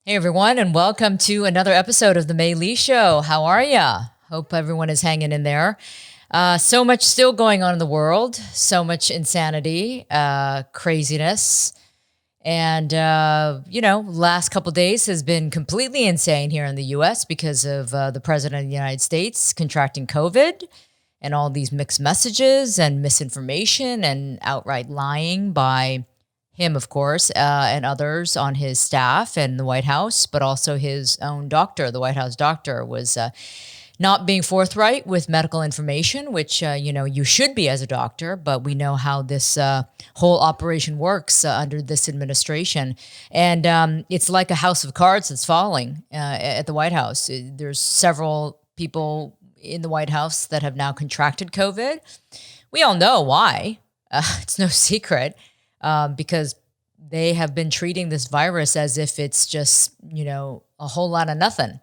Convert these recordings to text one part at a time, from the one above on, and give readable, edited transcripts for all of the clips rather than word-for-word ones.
Hey everyone, and welcome to another episode of the Mei Lee Show. How are ya? Hope everyone is hanging in there. So much still going on in the world, so much insanity, craziness, and last couple days has been completely insane here in the U.S. because of the president of the United States contracting COVID, and all these mixed messages and misinformation and outright lying by him, of course, and others on his staff and the White House, but also his own doctor, the White House doctor, was not being forthright with medical information, which, you should be as a doctor, but we know how this whole operation works under this administration. And it's like a house of cards that's falling at the White House. There's several people in the White House that have now contracted COVID. We all know why. It's no secret. Because they have been treating this virus as if it's just, a whole lot of nothing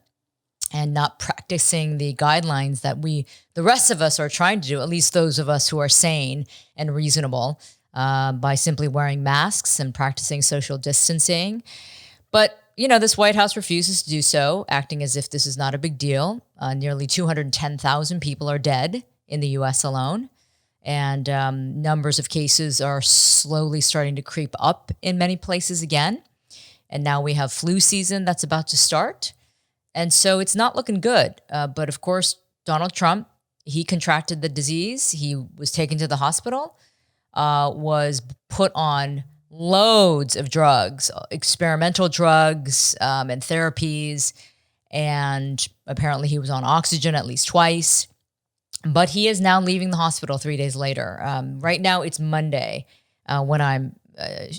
and not practicing the guidelines that the rest of us are trying to do, at least those of us who are sane and reasonable, by simply wearing masks and practicing social distancing. But, this White House refuses to do so, acting as if this is not a big deal. Nearly 210,000 people are dead in the U.S. alone. And numbers of cases are slowly starting to creep up in many places again. And now we have flu season that's about to start. And so it's not looking good. But of course, Donald Trump, he contracted the disease. He was taken to the hospital, was put on loads of drugs, experimental drugs and therapies. And apparently he was on oxygen at least twice. But he is now leaving the hospital 3 days later. Right now, it's Monday when I'm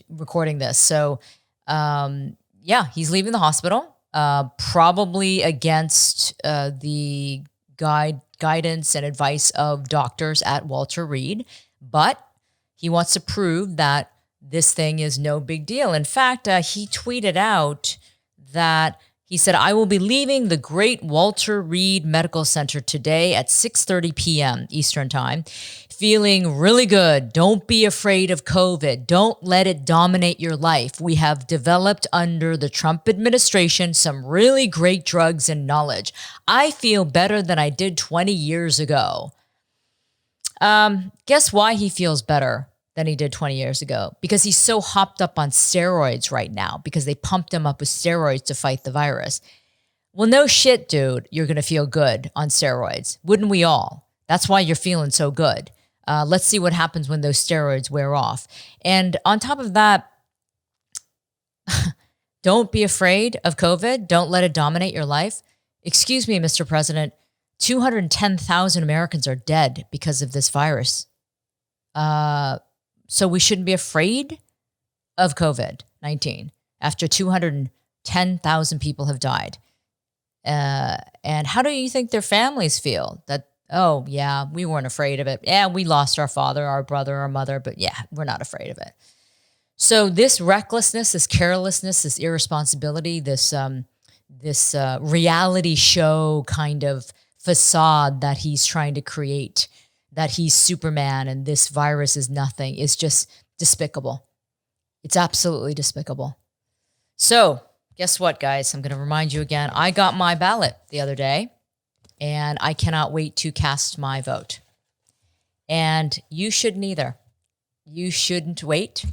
recording this. So, he's leaving the hospital, probably against the guidance and advice of doctors at Walter Reed. But he wants to prove that this thing is no big deal. In fact, he tweeted out that he said, "I will be leaving the great Walter Reed Medical Center today at 6:30 p.m. Eastern Time, feeling really good. Don't be afraid of COVID. Don't let it dominate your life. We have developed under the Trump administration some really great drugs and knowledge. I feel better than I did 20 years ago." Guess why he feels better than he did 20 years ago? Because he's so hopped up on steroids right now because they pumped him up with steroids to fight the virus. Well, no shit, dude. You're going to feel good on steroids. Wouldn't we all? That's why you're feeling so good. Let's see what happens when those steroids wear off. And on top of that, don't be afraid of COVID. Don't let it dominate your life. Excuse me, Mr. President, 210,000 Americans are dead because of this virus. So we shouldn't be afraid of COVID-19 after 210,000 people have died. And how do you think their families feel? That, oh, yeah, we weren't afraid of it. Yeah, we lost our father, our brother, our mother, but yeah, we're not afraid of it. So this recklessness, this carelessness, this irresponsibility, this reality show kind of facade that he's trying to create, that he's Superman and this virus is nothing, is just despicable. It's absolutely despicable. So guess what, guys? I'm going to remind you again. I got my ballot the other day, and I cannot wait to cast my vote. And you shouldn't either. You shouldn't wait.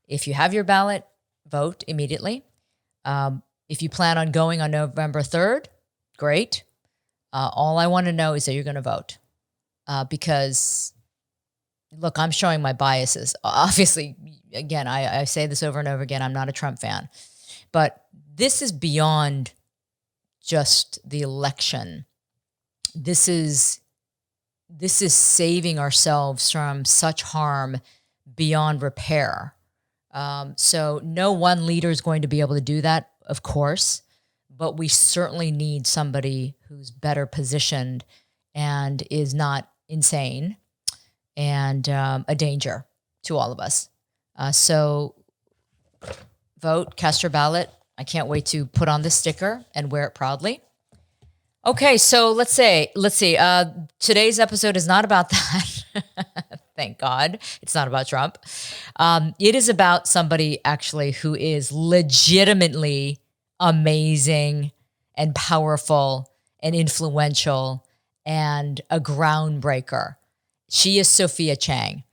If you have your ballot, vote immediately. If you plan on going on November 3rd, great. All I want to know is that you're going to vote. Because, look, I'm showing my biases. Obviously, again, I say this over and over again, I'm not a Trump fan. But this is beyond just the election. This is saving ourselves from such harm beyond repair. So no one leader is going to be able to do that, of course. But we certainly need somebody who's better positioned and is not insane and a danger to all of us. So vote, cast your ballot. I can't wait to put on this sticker and wear it proudly. Okay, so let's see. Today's episode is not about that. Thank God. It's not about Trump. It is about somebody actually who is legitimately amazing and powerful and influential and a groundbreaker. She is Sophia Chang.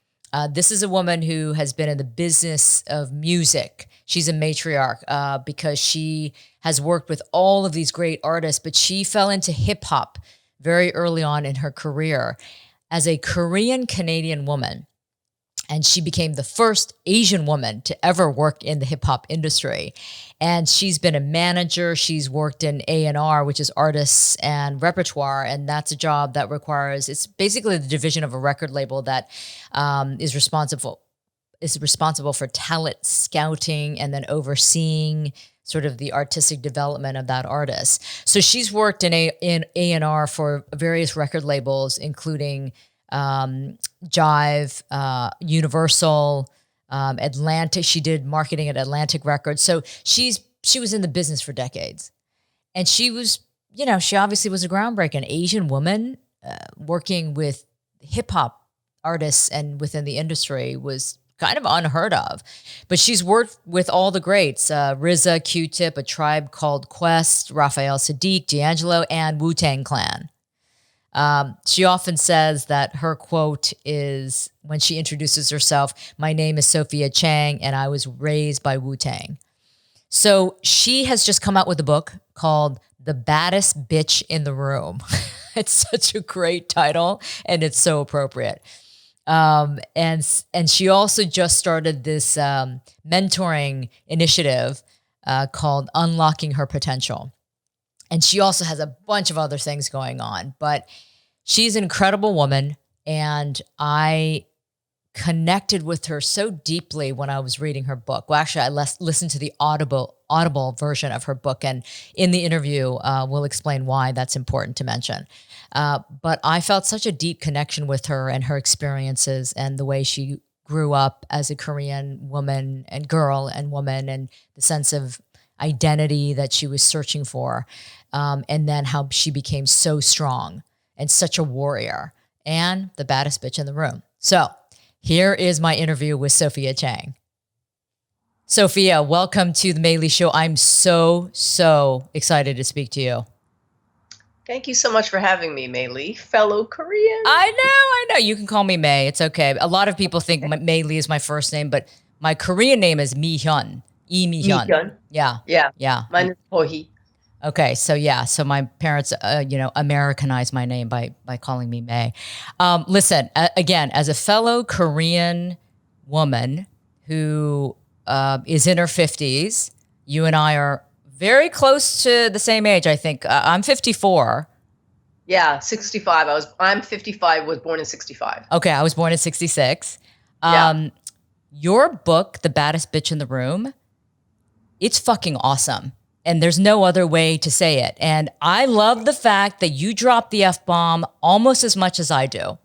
This is a woman who has been in the business of music. She's a matriarch because she has worked with all of these great artists, but she fell into hip hop very early on in her career as a Korean Canadian woman. And she became the first Asian woman to ever work in the hip hop industry. And she's been a manager. She's worked in A&R, which is artists and repertoire. And that's a job that requires, it's basically the division of a record label that is responsible for talent scouting and then overseeing sort of the artistic development of that artist. So she's worked in A&R for various record labels, including Jive, Universal, Atlantic. She did marketing at Atlantic Records. So she was in the business for decades. And she was, she obviously was a groundbreaker, an Asian woman working with hip hop artists and within the industry was kind of unheard of. But she's worked with all the greats, RZA, Q-Tip, A Tribe Called Quest, Raphael Sadiq, D'Angelo, and Wu-Tang Clan. She often says that her quote is, when she introduces herself, "My name is Sophia Chang and I was raised by Wu-Tang." So she has just come out with a book called The Baddest Bitch in the Room. It's such a great title and it's so appropriate. And she also just started this mentoring initiative called Unlocking Her Potential. And she also has a bunch of other things going on, but she's an incredible woman. And I connected with her so deeply when I was reading her book. Well, actually, I listened to the audible version of her book. And in the interview, we'll explain why that's important to mention. But I felt such a deep connection with her and her experiences and the way she grew up as a Korean woman and girl and woman and the sense of identity that she was searching for. And then how she became so strong and such a warrior and the baddest bitch in the room. So here is my interview with Sophia Chang. Sophia, welcome to the Mei Lee Show. I'm so excited to speak to you. Thank you so much for having me, Mei Lee, fellow Korean. I know. You can call me Mei. It's okay. A lot of people think Mei Lee is my first name, but my Korean name is Mi Hyun. Mi Hyun. Yeah. Mine is Ho-hee. Okay, so my parents, Americanized my name by calling me Mei. Listen, again, as a fellow Korean woman who is in her 50s, you and I are very close to the same age, I think. I'm 54. Yeah, 65. I'm 55, was born in 65. Okay, I was born in 66. Your book, The Baddest Bitch in the Room, it's fucking awesome. And there's no other way to say it. And I love the fact that you drop the F-bomb almost as much as I do.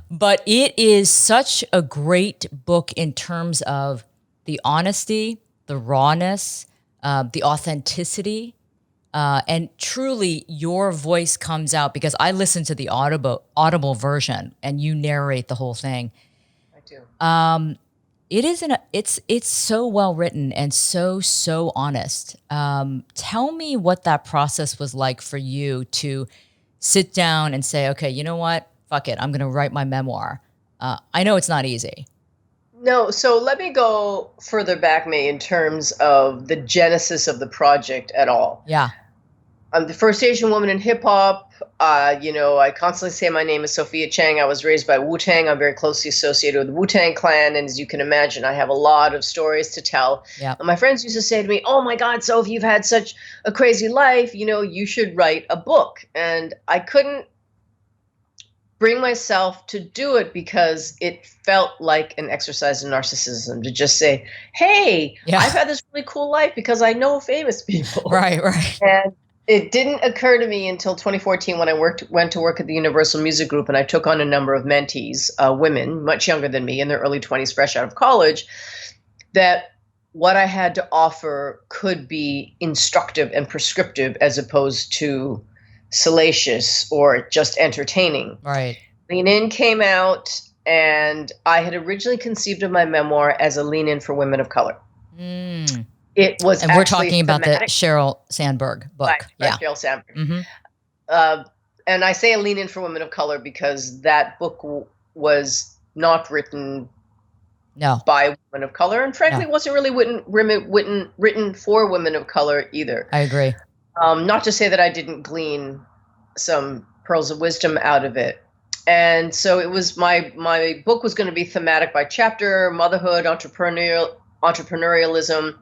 But it is such a great book in terms of the honesty, the rawness, the authenticity. And truly your voice comes out because I listen to the audible version and you narrate the whole thing. I do. It's so well written and so honest. Tell me what that process was like for you to sit down and say, okay, you know what? Fuck it. I'm going to write my memoir. I know it's not easy. No. So let me go further back, May, in terms of the genesis of the project at all. Yeah. I'm the first Asian woman in hip hop. I constantly say my name is Sophia Chang. I was raised by Wu-Tang. I'm very closely associated with the Wu-Tang Clan. And as you can imagine, I have a lot of stories to tell. Yeah. And my friends used to say to me, "Oh my God, Sophie, you've had such a crazy life. You should write a book." And I couldn't bring myself to do it because it felt like an exercise in narcissism to just say, "Hey, I've had this really cool life because I know famous people." Right. And it didn't occur to me until 2014 when I went to work at the Universal Music Group and I took on a number of mentees, women much younger than me in their early 20s, fresh out of college, that what I had to offer could be instructive and prescriptive as opposed to salacious or just entertaining. Right. Lean In came out, and I had originally conceived of my memoir as a lean in for women of color. It was And we're actually talking about the thematic Sheryl Sandberg book. by Yeah. Sheryl Sandberg. Mm-hmm. And I say a lean in for women of color because that book was not written by women of color, and frankly, it wasn't really written for women of color either. I agree. Not to say that I didn't glean some pearls of wisdom out of it. And so it was my book was going to be thematic by chapter: motherhood, entrepreneurialism,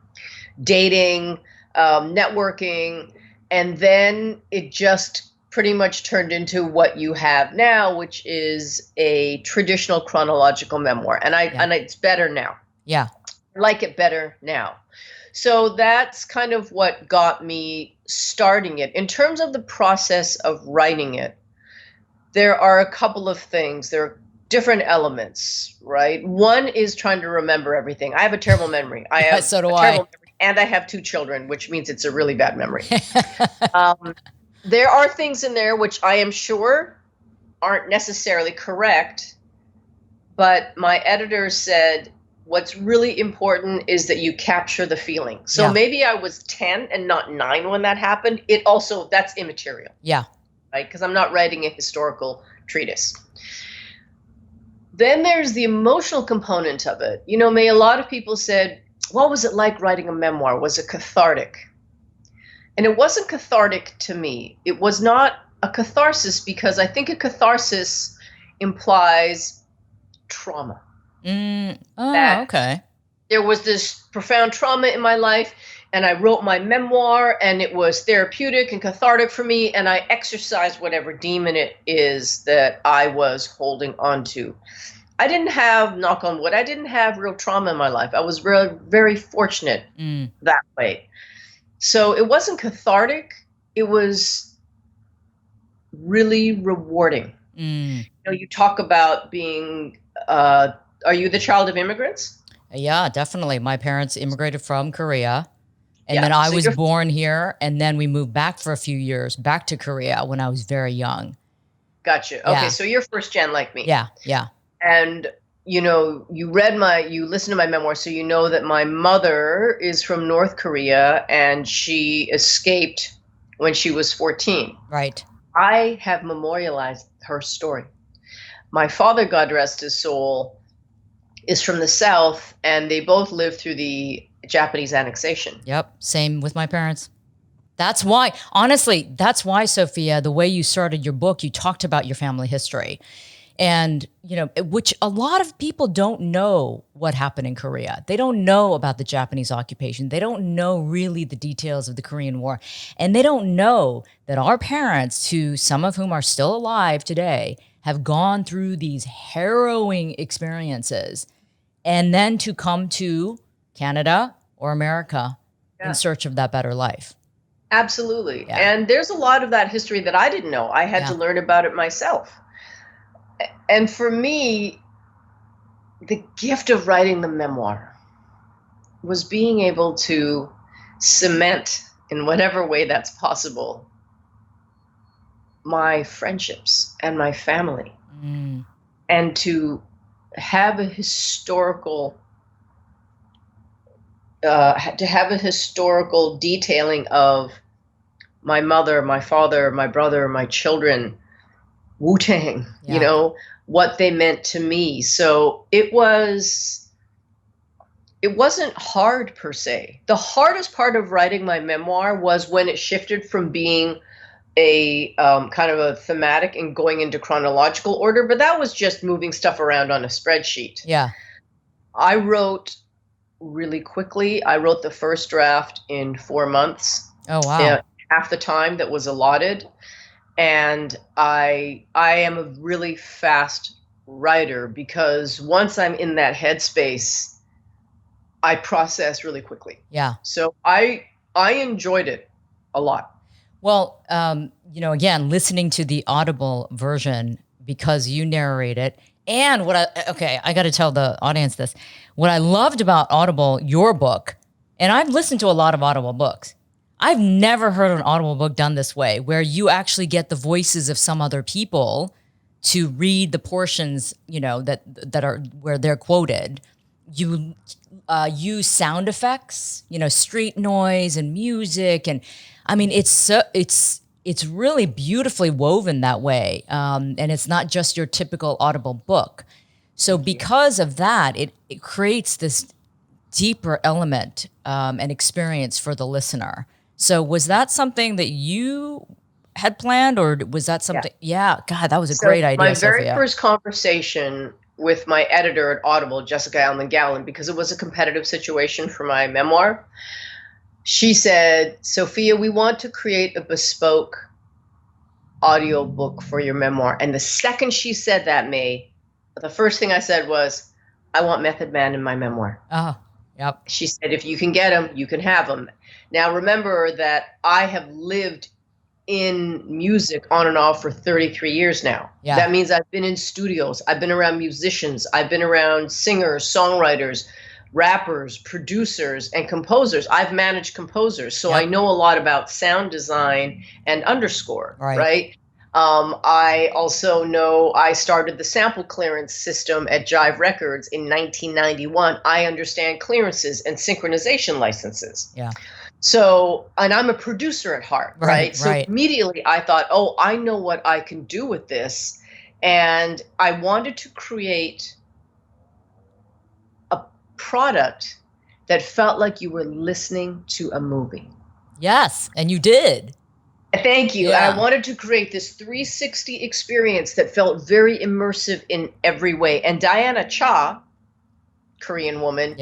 dating, networking, and then it just pretty much turned into what you have now, which is a traditional chronological memoir. And it's better now. Yeah. I like it better now. So that's kind of what got me starting it. In terms of the process of writing it, there are a couple of things. There are different elements, right? One is trying to remember everything. I have a terrible memory. So do I. Terrible memory, and I have 2 children, which means it's a really bad memory. There are things in there which I am sure aren't necessarily correct, but my editor said what's really important is that you capture the feeling. So maybe I was 10 and not 9 when that happened. That's immaterial. Yeah. Right? Because I'm not writing a historical treatise. Then there's the emotional component of it. A lot of people said, what was it like writing a memoir? Was it cathartic? And it wasn't cathartic to me. It was not a catharsis because I think a catharsis implies trauma. Okay. There was this profound trauma in my life, and I wrote my memoir, and it was therapeutic and cathartic for me, and I exorcised whatever demon it is that I was holding on to. I didn't have, knock on wood, I didn't have real trauma in my life. I was very, very fortunate that way. So it wasn't cathartic. It was really rewarding. You talk about being, are you the child of immigrants? Yeah, definitely. My parents immigrated from Korea. And then I was born here. And then we moved back for a few years, back to Korea when I was very young. Gotcha. Okay, so you're first gen like me. Yeah, yeah. And you listened to my memoir, so you know that my mother is from North Korea and she escaped when she was 14. Right. I have memorialized her story. My father, God rest his soul, is from the South, and they both lived through the Japanese annexation. Yep. Same with my parents. That's why, honestly, Sophia, the way you started your book, you talked about your family history. And, which a lot of people don't know what happened in Korea. They don't know about the Japanese occupation. They don't know really the details of the Korean War. And they don't know that our parents, some of whom are still alive today, have gone through these harrowing experiences. And then to come to Canada or America in search of that better life. Absolutely. Yeah. And there's a lot of that history that I didn't know. I had to learn about it myself. And for me, the gift of writing the memoir was being able to cement, in whatever way that's possible, my friendships and my family. And to have a historical detailing of my mother, my father, my brother, my children, Wu-Tang, what they meant to me. So it wasn't hard per se. The hardest part of writing my memoir was when it shifted from being a kind of a thematic and going into chronological order, but that was just moving stuff around on a spreadsheet. Yeah. I wrote really quickly. I wrote the first draft in 4 months. Oh, wow. Half the time that was allotted. And I am a really fast writer because once I'm in that headspace, I process really quickly. Yeah. So I enjoyed it a lot. Well, again, listening to the Audible version because you narrate it, and I got to tell the audience this. What I loved about Audible, your book, and I've listened to a lot of Audible books. I've never heard an Audible book done this way, where you actually get the voices of some other people to read the portions, that are where they're quoted. you use sound effects, street noise and music, and I mean it's really beautifully woven that way, and it's not just your typical Audible book. So because of that, it creates this deeper element and experience for the listener. So was that something that you had planned, or was that something? Yeah, God, that was a great idea, my very Sophia. first conversation with my editor at Audible, Jessica Allen Gallen, because it was a competitive situation for my memoir, she said, Sophia, we want to create a bespoke audio book for your memoir. And the second she said that, May, the first thing I said was, I want Method Man in my memoir. Oh, yep. She said, if you can get him, you can have him. Now, remember that I have lived in music on and off for 33 years now. Yeah. That means I've been in studios. I've been around musicians. I've been around singers, songwriters, rappers, producers, and composers. I've managed composers. So I know a lot about sound design and underscore, right? I also know I started the sample clearance system at Jive Records in 1991. I understand clearances and synchronization licenses. Yeah. So, and I'm a producer at heart, right? So immediately I thought, oh, I know what I can do with this. And I wanted to create a product that felt like you were listening to a movie. Yes, and you did. Thank you. Yeah. I wanted to create this 360 experience that felt very immersive in every way. And Diana Cha, Korean woman,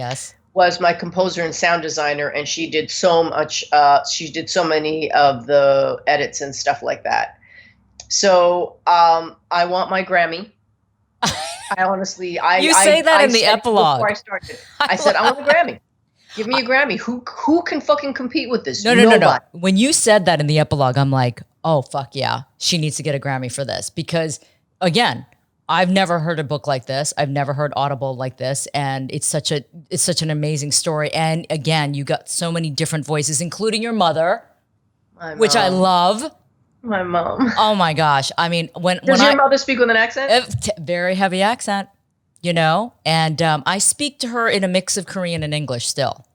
was my composer and sound designer, and she did so much. She did so many of the edits and stuff like that. So I want my Grammy. I honestly, you say that in the epilogue. Before I started, I said I want a Grammy. Give me a Grammy. Who can fucking compete with this? No. When you said that in the epilogue, I'm like, oh fuck yeah, she needs to get a Grammy for this, because again, I've never heard a book like this. I've never heard Audible like this, and it's such an amazing story. And again, you got so many different voices, including your mother, which I love. My mom. Oh my gosh! I mean, does your mother speak with an accent? Very heavy accent, and I speak to her in a mix of Korean and English still.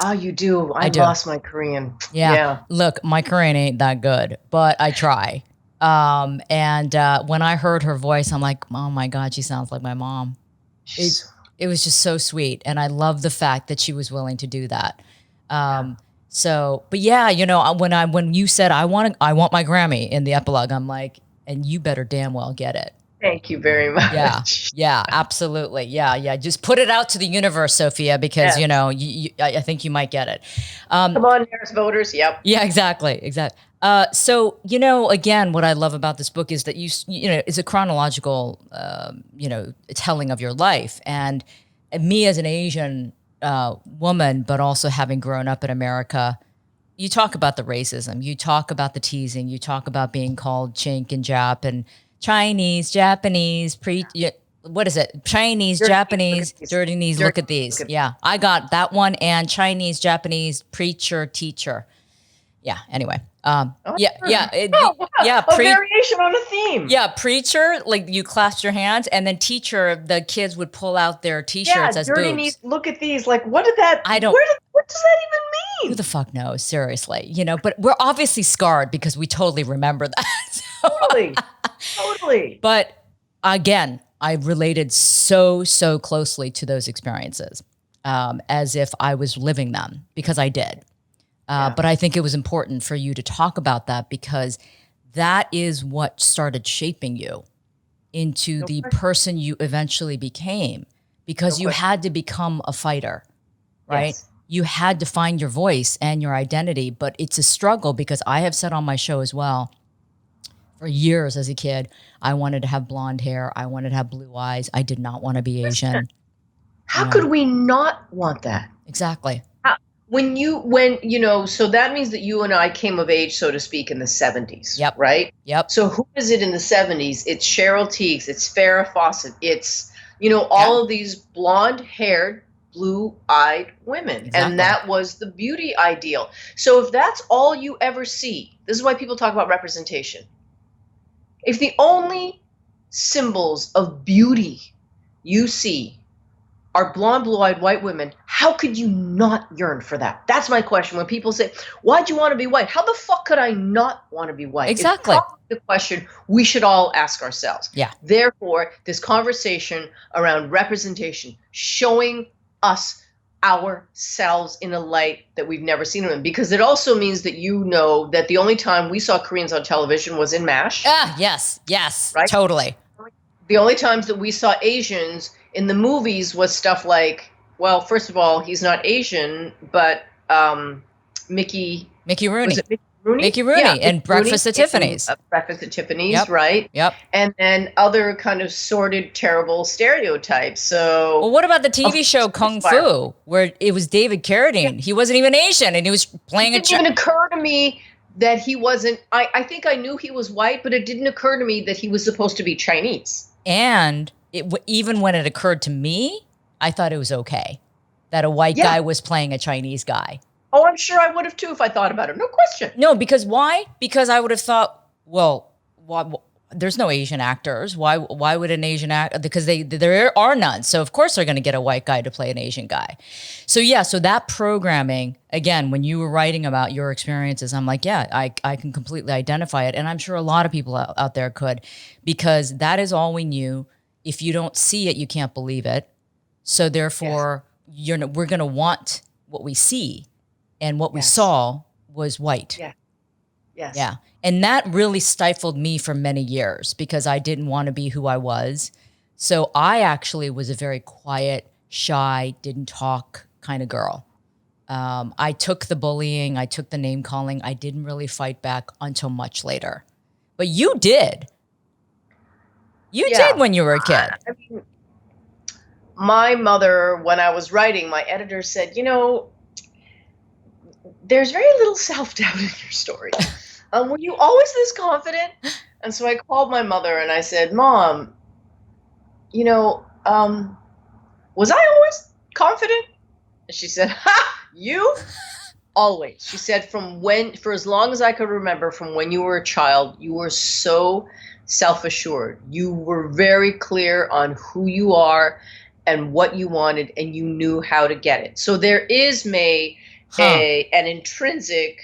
Oh, you do? I lost my Korean. Yeah. Look, my Korean ain't that good, but I try. And when I heard her voice, I'm like, oh my God, she sounds like my mom. It was just so sweet. And I love the fact that she was willing to do that. But yeah, when you said, I want my Grammy in the epilogue, I'm like, and you better damn well get it. Thank you very much. Yeah, absolutely. Yeah. Just put it out to the universe, Sophia, because I think you might get it. Come on, there's voters. Yep. Yeah, exactly. So, again, what I love about this book is that it's a chronological, telling of your life. And me as an Asian woman, but also having grown up in America, you talk about the racism, you talk about the teasing, you talk about being called chink and Jap and Chinese, Japanese, what is it? Chinese, Japanese, dirty knees, look at these. Yeah, I got that one, and Chinese, Japanese, preacher, teacher. Yeah, anyway. A variation on a theme. Yeah, preacher, like you clasped your hands, and then teacher, the kids would pull out their T-shirts as dirty boobs. Knees, look at these. Like, what did that? I don't. What does that even mean? Who the fuck knows? Seriously, but we're obviously scarred because we totally remember that. Totally. But again, I related so closely to those experiences, as if I was living them, because I did. But I think it was important for you to talk about that, because that is what started shaping you into the person you eventually became, because you had to become a fighter, right? Yes. You had to find your voice and your identity, but it's a struggle, because I have said on my show as well, for years as a kid, I wanted to have blonde hair. I wanted to have blue eyes. I did not want to be Asian. How could we not want that? Exactly. So that means that you and I came of age, so to speak, in the 70s. Yep. Right? Yep. So who is it in the 70s? It's Cheryl Tiegs. It's Farrah Fawcett. It's, all of these blonde-haired, blue-eyed women. Exactly. And that was the beauty ideal. So if that's all you ever see, this is why people talk about representation. If the only symbols of beauty you see are blonde, blue-eyed white women, how could you not yearn for that? That's my question. When people say, why'd you want to be white? How the fuck could I not want to be white? Exactly. It's probably the question we should all ask ourselves. Yeah. Therefore, this conversation around representation, showing us ourselves in a light that we've never seen them in, because it also means that you know that the only time we saw Koreans on television was in MASH. Yes, right? totally. The only times that we saw Asians in the movies was stuff like, well, first of all, he's not Asian, but Mickey Rooney. Was it Mickey Rooney? Mickey Rooney Yeah, and Breakfast at Tiffany's. Breakfast at Tiffany's, Yep. right? Yep. And then other kind of sordid, terrible stereotypes. So, well, what about the TV show Kung Fu, where it was David Carradine? Yeah. He wasn't even Asian, and he was playing it didn't even occur to me that he wasn't. I think I knew he was white, but it didn't occur to me that he was supposed to be Chinese. And even when it occurred to me, I thought it was okay that a white guy was playing a Chinese guy. Oh, I'm sure I would have too if I thought about it. No question. No, because why? Because I would have thought, well, there's no Asian actors. Why would an Asian actor? Because there are none. So of course they're going to get a white guy to play an Asian guy. So yeah, so that programming, again, when you were writing about your experiences, I'm like, yeah, I can completely identify it. And I'm sure a lot of people out there could, because that is all we knew. If you don't see it, you can't believe it. So therefore, we're going to want what we see. And what we saw was white. Yeah. Yes. Yeah. And that really stifled me for many years because I didn't want to be who I was. So I actually was a very quiet, shy, didn't talk kind of girl. I took the bullying. I took the name calling. I didn't really fight back until much later. But you did. You did when you were a kid. I mean, my mother, when I was writing, my editor said, there's very little self-doubt in your story. Were you always this confident? And so I called my mother and I said, Mom, was I always confident? And she said, ha, you? Always. She said, for as long as I could remember, from when you were a child, you were so self-assured. You were very clear on who you are and what you wanted, and you knew how to get it. So there is, May, an intrinsic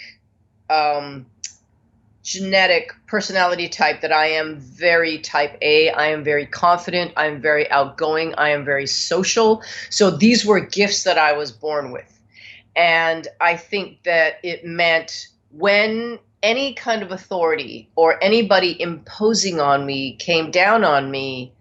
genetic personality type that I am very type A. I am very confident. I am very outgoing. I am very social. So these were gifts that I was born with. And I think that it meant when any kind of authority or anybody imposing on me came down on me,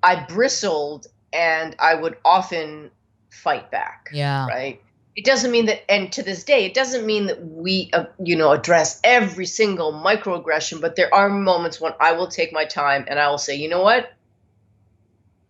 I bristled and I would often fight back. Yeah. Right. It doesn't mean that, and to this day, it doesn't mean that we, address every single microaggression, but there are moments when I will take my time and I will say, you know what?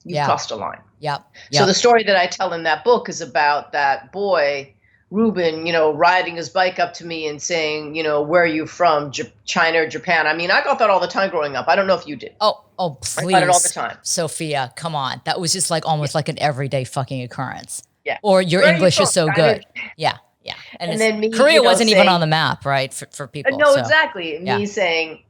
You crossed a line. Yep. So the story that I tell in that book is about that boy, Ruben, riding his bike up to me and saying, where are you from? China or Japan? I mean, I got that all the time growing up. I don't know if you did. Oh, please. I got it all the time. Sophia, come on. That was just almost like an everyday fucking occurrence. Yeah. Or your English is so good. Yeah. And then me, Korea wasn't even on the map, right? For people. No, exactly. Me saying,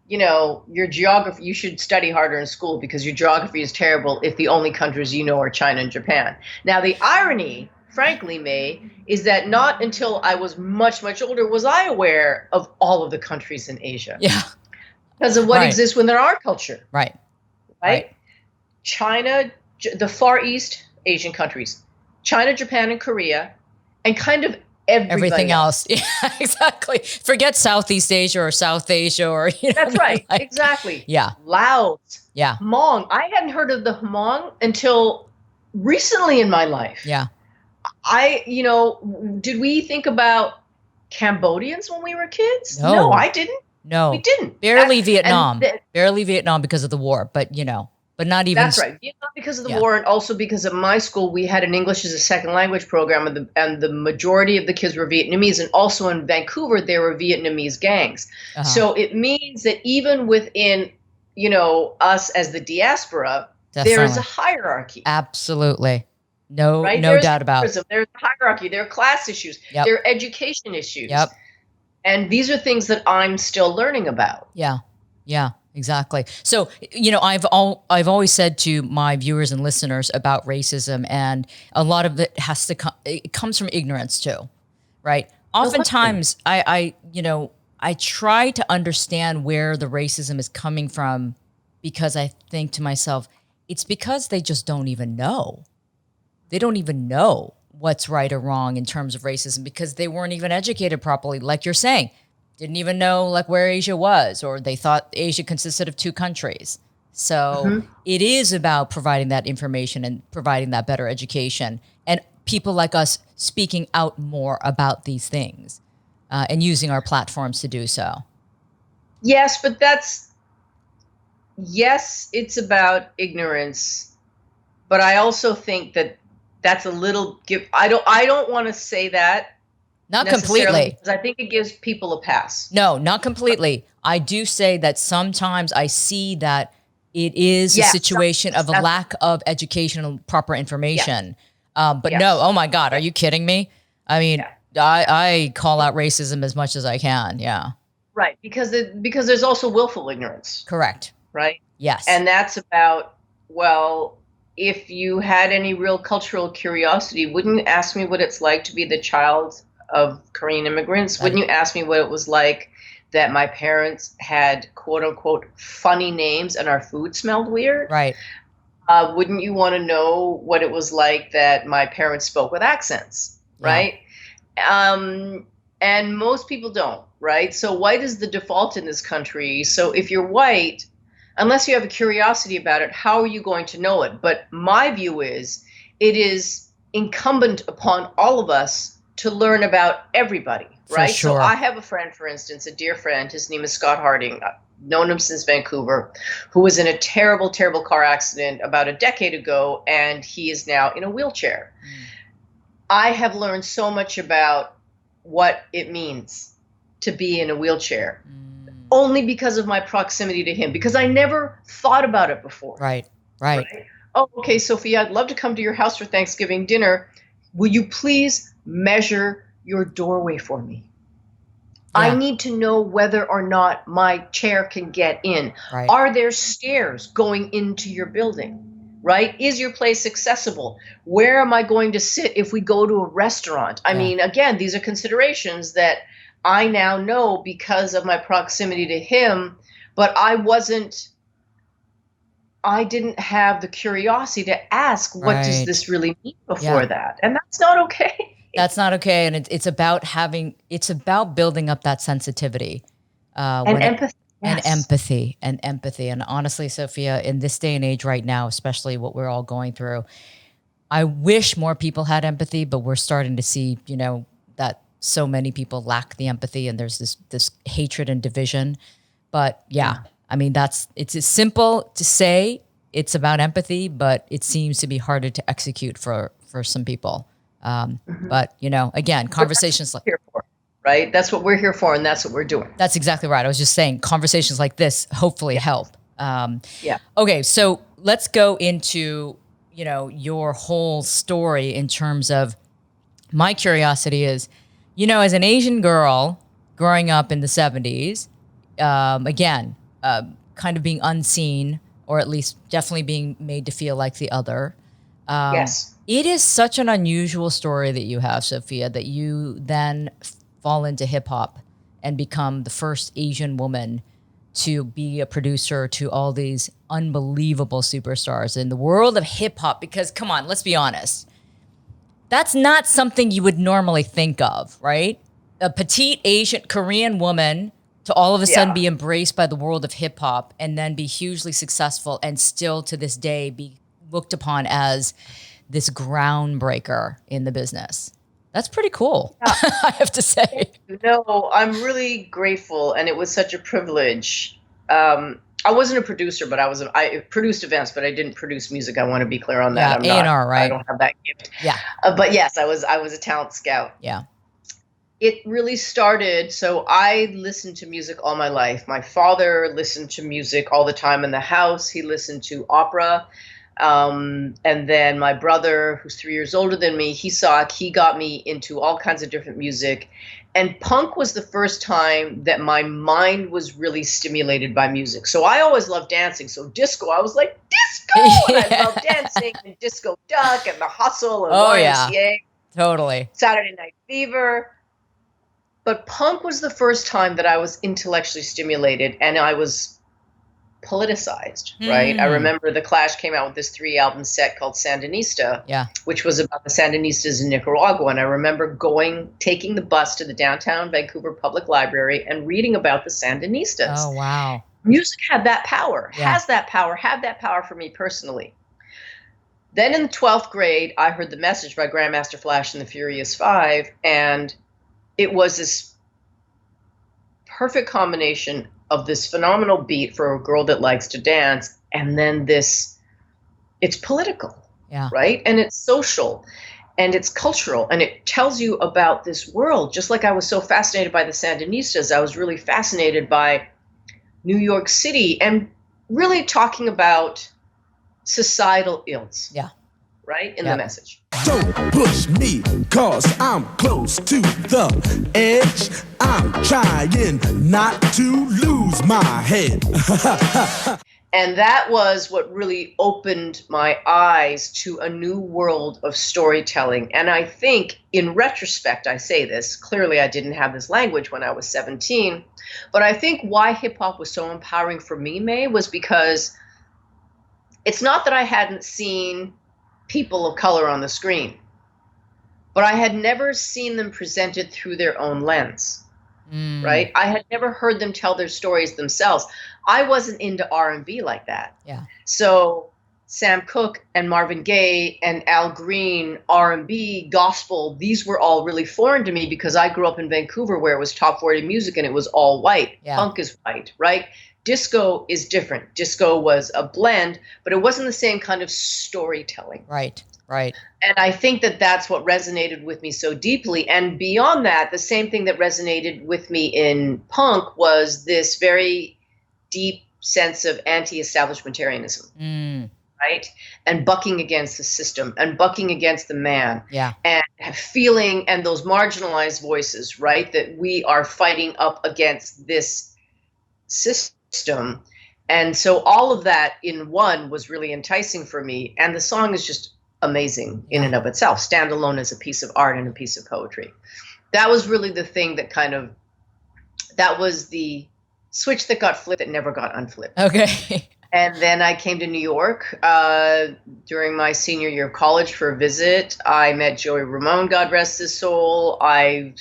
your geography, you should study harder in school because your geography is terrible if the only countries you know are China and Japan. Now, the irony, frankly, May, is that not until I was much, much older was I aware of all of the countries in Asia. Yeah. Because of what exists within our culture. Right. China, the Far East Asian countries, China, Japan, and Korea, and kind of everything else. Yeah, exactly. Forget Southeast Asia or South Asia or, That's right. Exactly. Yeah. Laos. Yeah. Hmong. I hadn't heard of the Hmong until recently in my life. Yeah. Did we think about Cambodians when we were kids? No. No, I didn't. No. We didn't. Barely Vietnam. Barely Vietnam because of the war, but but not even. That's right. Vietnam because of the war, and also because at my school we had an English as a second language program, and the majority of the kids were Vietnamese, and also in Vancouver there were Vietnamese gangs. Uh-huh. So it means that even within, us as the diaspora, there is a hierarchy. Absolutely. No doubt about it. There's a hierarchy. There are class issues. Yep. There are education issues. Yep. And these are things that I'm still learning about. Yeah. Yeah. Exactly. So, I've always said to my viewers and listeners about racism, and a lot of it it comes from ignorance too, right? No question. Oftentimes, I try to understand where the racism is coming from, because I think to myself, it's because they just don't even know. They don't even know what's right or wrong in terms of racism, because they weren't even educated properly. Like you're saying, didn't even know like where Asia was, or they thought Asia consisted of two countries. So it is about providing that information and providing that better education, and people like us speaking out more about these things, and using our platforms to do so. Yes, but yes, it's about ignorance, but I also think that that's a little give. I don't want to say that Not necessarily, completely. because I think it gives people a pass. No, not completely. I do say that sometimes I see that it is a Yes, situation of a that's lack of education and proper information. But no, yes, oh my God, are you kidding me? I mean, yeah, I call out racism as much as I can. Yeah, right. Because there's also willful ignorance, correct. right? Yes, And that's about, well, if you had any real cultural curiosity, wouldn't you ask me what it's like to be the child of Korean immigrants? that, Wouldn't you ask me what it was like that my parents had quote unquote funny names and our food smelled weird? right. Wouldn't you want to know what it was like that my parents spoke with accents, Yeah, right? Um, and most people don't, right? So white is the default in this country. So if you're white, unless you have a curiosity about it, how are you going to know it? But my view is it is incumbent upon all of us to learn about everybody, for right? So sure. I have a friend, for instance, a dear friend. His name is Scott Harding. I've known him since Vancouver, who was in a terrible, terrible car accident about a decade ago, and he is now in a wheelchair. I have learned so much about what it means to be in a wheelchair only because of my proximity to him, because I never thought about it before. Right, right. Right? Oh, okay, Sophia, I'd love to come to your house for Thanksgiving dinner. Will you please measure your doorway for me? I Yeah, need to know whether or not my chair can get in. right. Are there stairs going into your building? Right? Is your place accessible? Where am I going to sit if we go to a restaurant? I Yeah, mean, again, these are considerations that I now know because of my proximity to him, but I didn't have the curiosity to ask, what does right. this really mean Yeah. before that? And that's not okay. That's not okay. And it's about building up that sensitivity, And when it, empathy, yes. and empathy. And honestly, Sophia, in this day and age right now, especially what we're all going through, I wish more people had empathy, but we're starting to see, that so many people lack the empathy, and there's this hatred and division. But yeah, Yeah. I mean, it's as simple to say it's about empathy, but it seems to be harder to execute for some people. Mhm. But again, But that's what conversations like we're here for, right? That's what we're here for, and that's what we're doing. that's exactly right. I was just saying conversations like this hopefully Yeah. help. Yeah. Okay, so let's go into your whole story in terms of my curiosity is, as an Asian girl growing up in the 70s, again, kind of being unseen, or at least definitely being made to feel like the other. Yes. It is such an unusual story that you have, Sophia, that you then fall into hip hop and become the first Asian woman to be a producer to all these unbelievable superstars in the world of hip hop. Because, come on, let's be honest, that's not something you would normally think of, right? A petite Asian Korean woman to all of a sudden Yeah. be embraced by the world of hip hop and then be hugely successful and still to this day be looked upon as this groundbreaker in the business. That's pretty cool, Yeah. I have to say. No, I'm really grateful, and it was such a privilege. I wasn't a producer, but I produced events, but I didn't produce music. I want to be clear on that. Yeah, A&R, I right? don't have that gift. Yeah, But yes, I was a talent scout. yeah. It really started. So I listened to music all my life. My father listened to music all the time in the house. He listened to opera. And then my brother, who's 3 years older than me, he got me into all kinds of different music. And punk was the first time that my mind was really stimulated by music. So I always loved dancing. So disco, I was like, disco! And I loved dancing and Disco Duck and The Hustle and YMCA. Totally. Saturday Night Fever. But punk was the first time that I was intellectually stimulated and I was politicized, right? I remember The Clash came out with this 3-album set called Sandinista, which was about the Sandinistas in Nicaragua. And I remember taking the bus to the downtown Vancouver Public Library and reading about the Sandinistas. Oh, wow. Music had that power, had that power for me personally. Then in the 12th grade, I heard The Message by Grandmaster Flash and the Furious Five, and it was this perfect combination of this phenomenal beat for a girl that likes to dance, and then it's political, right? And it's social, and it's cultural, and it tells you about this world. Just like I was so fascinated by the Sandinistas, I was really fascinated by New York City, and really talking about societal ills, right, in The Message. Don't push me, cause I'm close to the edge. I'm trying not to lose my head. And that was what really opened my eyes to a new world of storytelling. And I think, in retrospect, I say this, clearly I didn't have this language when I was 17, but I think why hip-hop was so empowering for me, May, was because it's not that I hadn't seen people of color on the screen, but I had never seen them presented through their own lens, right? I had never heard them tell their stories themselves. I wasn't into R&B like that. So Sam Cooke and Marvin Gaye and Al Green, R&B, gospel, these were all really foreign to me because I grew up in Vancouver where it was top 40 music and it was all white. Punk is white, right? Disco is different. Disco was a blend, but it wasn't the same kind of storytelling. Right. And I think that that's what resonated with me so deeply. And beyond that, the same thing that resonated with me in punk was this very deep sense of anti-establishmentarianism, right? And bucking against the system and bucking against the man. And feeling, and those marginalized voices, right? That we are fighting up against this system. And so all of that in one was really enticing for me. And the song is just amazing in and of itself, standalone as a piece of art and a piece of poetry. That was really the thing that was the switch that got flipped that never got unflipped. Okay. And then I came to New York during my senior year of college for a visit. I met Joey Ramone, God rest his soul. I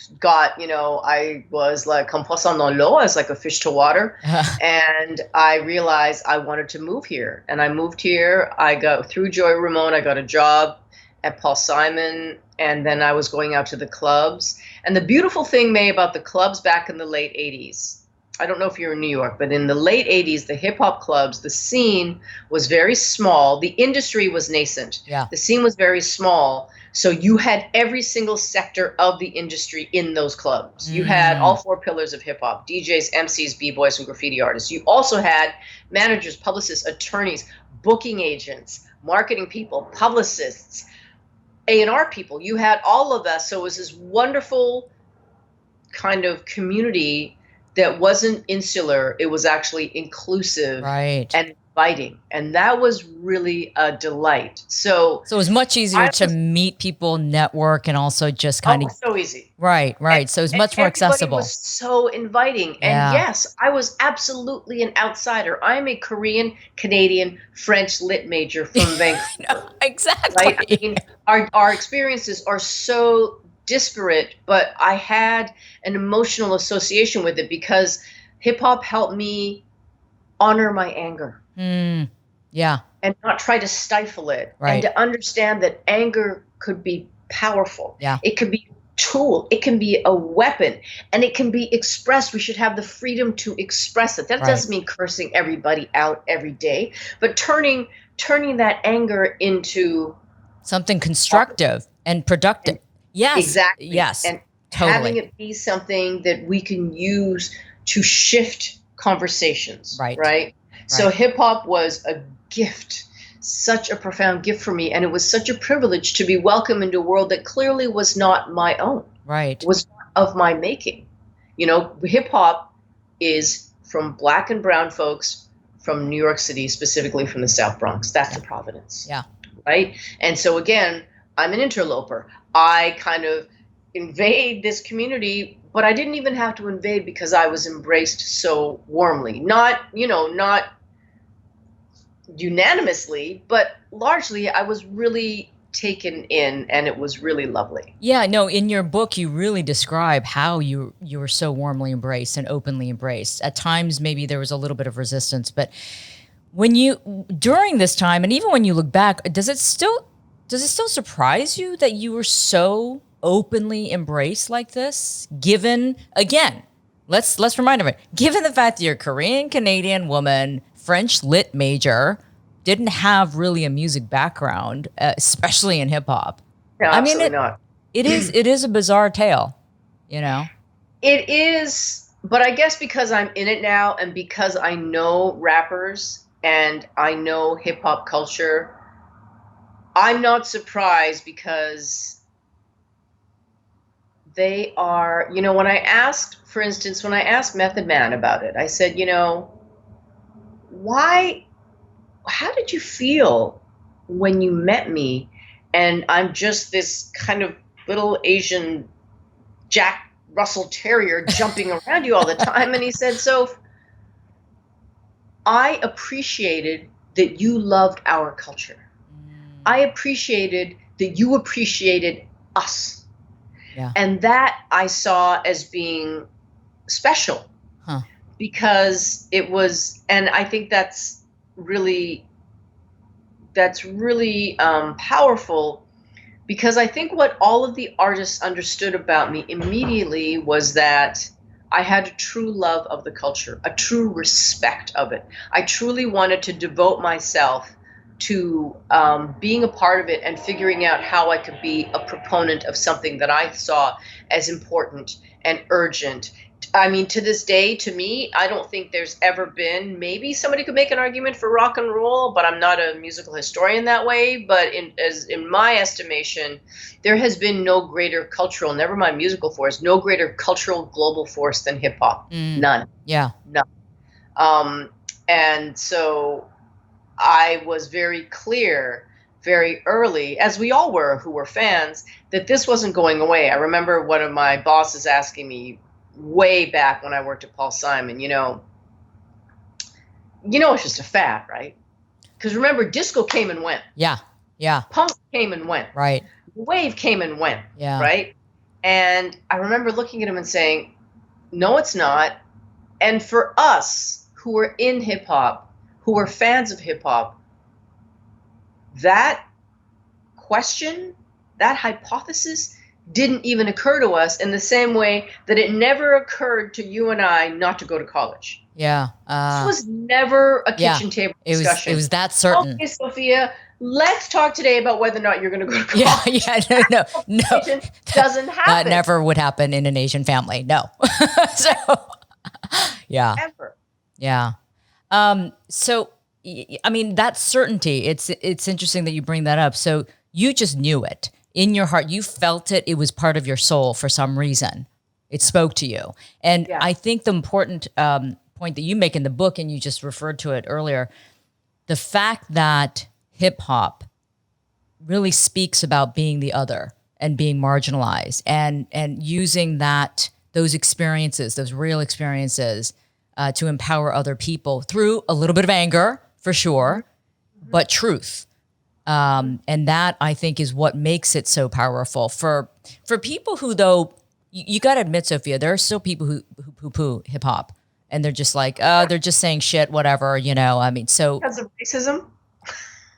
was like comme poisson dans l'eau, I was like a fish to water. And I realized I wanted to move here. And I moved here. Through Joey Ramone, I got a job at Paul Simon. And then I was going out to the clubs. And the beautiful thing, May, about the clubs back in the late 80s, I don't know if you're in New York, but in the late 80s, the hip hop clubs, the scene was very small. The industry was nascent. The scene was very small. So you had every single sector of the industry in those clubs. You had all 4 pillars of hip hop: DJs, MCs, B-boys, and graffiti artists. You also had managers, publicists, attorneys, booking agents, marketing people, publicists, A&R people. You had all of that. So it was this wonderful kind of community that wasn't insular. It was actually inclusive and inviting. And that was really a delight. So it was much easier to meet people, network, and also just kind of so easy. Right. So it was much more accessible. It was so inviting. And yes, I was absolutely an outsider. I'm a Korean, Canadian, French lit major from Vancouver. Exactly. Right? I mean, our experiences are so disparate, but I had an emotional association with it because hip hop helped me honor my anger. And not try to stifle it. And to understand that anger could be powerful. It could be a tool. It can be a weapon, and it can be expressed. We should have the freedom to express it. That doesn't mean cursing everybody out every day, but turning that anger into something constructive and productive. Exactly. Yes. And totally. Having it be something that we can use to shift conversations. Right. So hip hop was a gift such a profound gift for me. And it was such a privilege to be welcomed into a world that clearly was not my own, Right. was not of my making. You know, hip hop is from black and brown folks from New York City, specifically from the South Bronx. That's the Providence. Yeah. Right. And so again, I'm an interloper. I kind of invade this community, but I didn't even have to invade because I was embraced so warmly. Not unanimously, but largely I was really taken in, and it was really lovely. Yeah, no, in your book, you really describe how you were so warmly embraced and openly embraced. At times, maybe there was a little bit of resistance, but during this time, and even when you look back, does it still surprise you that you were so openly embraced like this? Given, again, let's remind everyone, given the fact that you're a Korean Canadian woman, French lit major, didn't have really a music background, especially in hip hop. No, absolutely not. It is a bizarre tale, you know? It is, but I guess because I'm in it now and because I know rappers and I know hip hop culture, I'm not surprised because they are, you know, when I asked Method Man about it, I said, you know, how did you feel when you met me and I'm just this kind of little Asian Jack Russell Terrier jumping around you all the time? And he said, so I appreciated that you loved our culture. I appreciated that you appreciated us. Yeah. And that I saw as being special. Huh. Because it was, and I think that's really powerful, because I think what all of the artists understood about me immediately was that I had a true love of the culture, a true respect of it. I truly wanted to devote myself to being a part of it and figuring out how I could be a proponent of something that I saw as important and urgent. I mean, to this day, to me, I don't think there's ever been, maybe somebody could make an argument for rock and roll, but I'm not a musical historian that way. But in my estimation, there has been no greater cultural, never mind musical force, no greater cultural global force than hip hop. None. Yeah. None. And so I was very clear very early, as we all were who were fans, that this wasn't going away. I remember one of my bosses asking me way back when I worked at Paul Simon, you know, it's just a fad, right? Because remember, disco came and went. Yeah. Yeah. Punk came and went. Right. Wave came and went. Yeah. Right. And I remember looking at him and saying, no, it's not. And for us who were in hip hop, who were fans of hip hop, that question, that hypothesis didn't even occur to us, in the same way that it never occurred to you and I not to go to college. Yeah. This was never a kitchen table discussion. It was that certain. Okay, Sophia, let's talk today about whether or not you're going to go to college. No. Doesn't happen. That never would happen in an Asian family. No. So, yeah. Ever. Yeah. So, I mean, that certainty, it's interesting that you bring that up. So you just knew it. In your heart, you felt it. It was part of your soul for some reason. It spoke to you. And I think the important point that you make in the book, and you just referred to it earlier, the fact that hip hop really speaks about being the other and being marginalized, and using those experiences, those real experiences, to empower other people through a little bit of anger, for sure, but truth. And that, I think, is what makes it so powerful for people who, though, you got to admit, Sophia, there are still people who poo-poo hip hop, and they're just like, they're just saying shit, whatever, you know. I mean, so because of racism.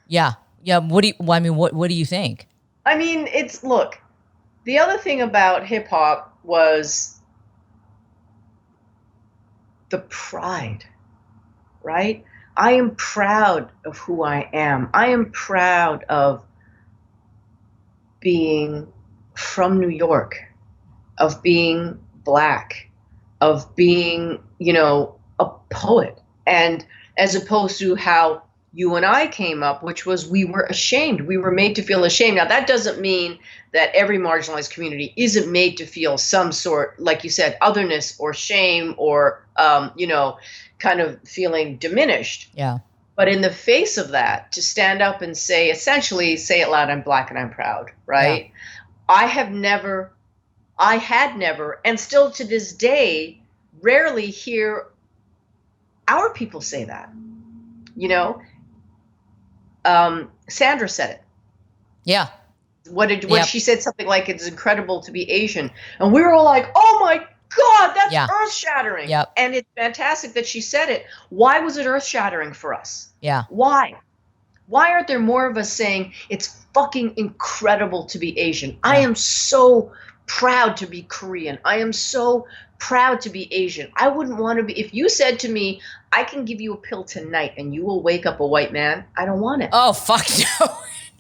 Yeah. What do you think? I mean, look, the other thing about hip hop was the pride, right? I am proud of who I am. I am proud of being from New York, of being Black, of being, a poet. And as opposed to how you and I came up, which was we were ashamed. We were made to feel ashamed. Now, that doesn't mean that every marginalized community isn't made to feel some sort, like you said, otherness or shame or, kind of feeling diminished. Yeah. But in the face of that, to stand up and essentially say it loud, I'm Black and I'm proud, right? Yeah. I had never, and still to this day, rarely hear our people say that. Sandra said it. Yeah. She said something like, it's incredible to be Asian. And we were all like, oh my God, that's earth shattering. Yep. And it's fantastic that she said it. Why was it earth shattering for us? Yeah. Why aren't there more of us saying it's fucking incredible to be Asian? Yeah. I am so proud to be Korean. I am so proud to be Asian. I wouldn't want to be, if you said to me, I can give you a pill tonight and you will wake up a white man, I don't want it. Oh, fuck no.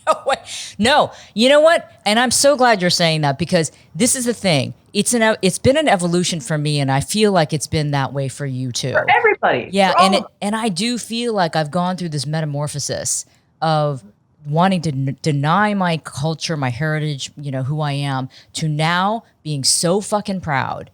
No way. No, you know what? And I'm so glad you're saying that, because this is the thing. It's been an evolution for me, and I feel like it's been that way for you too. For everybody. Yeah, and I do feel like I've gone through this metamorphosis of wanting to deny my culture, my heritage, who I am, to now being so fucking proud.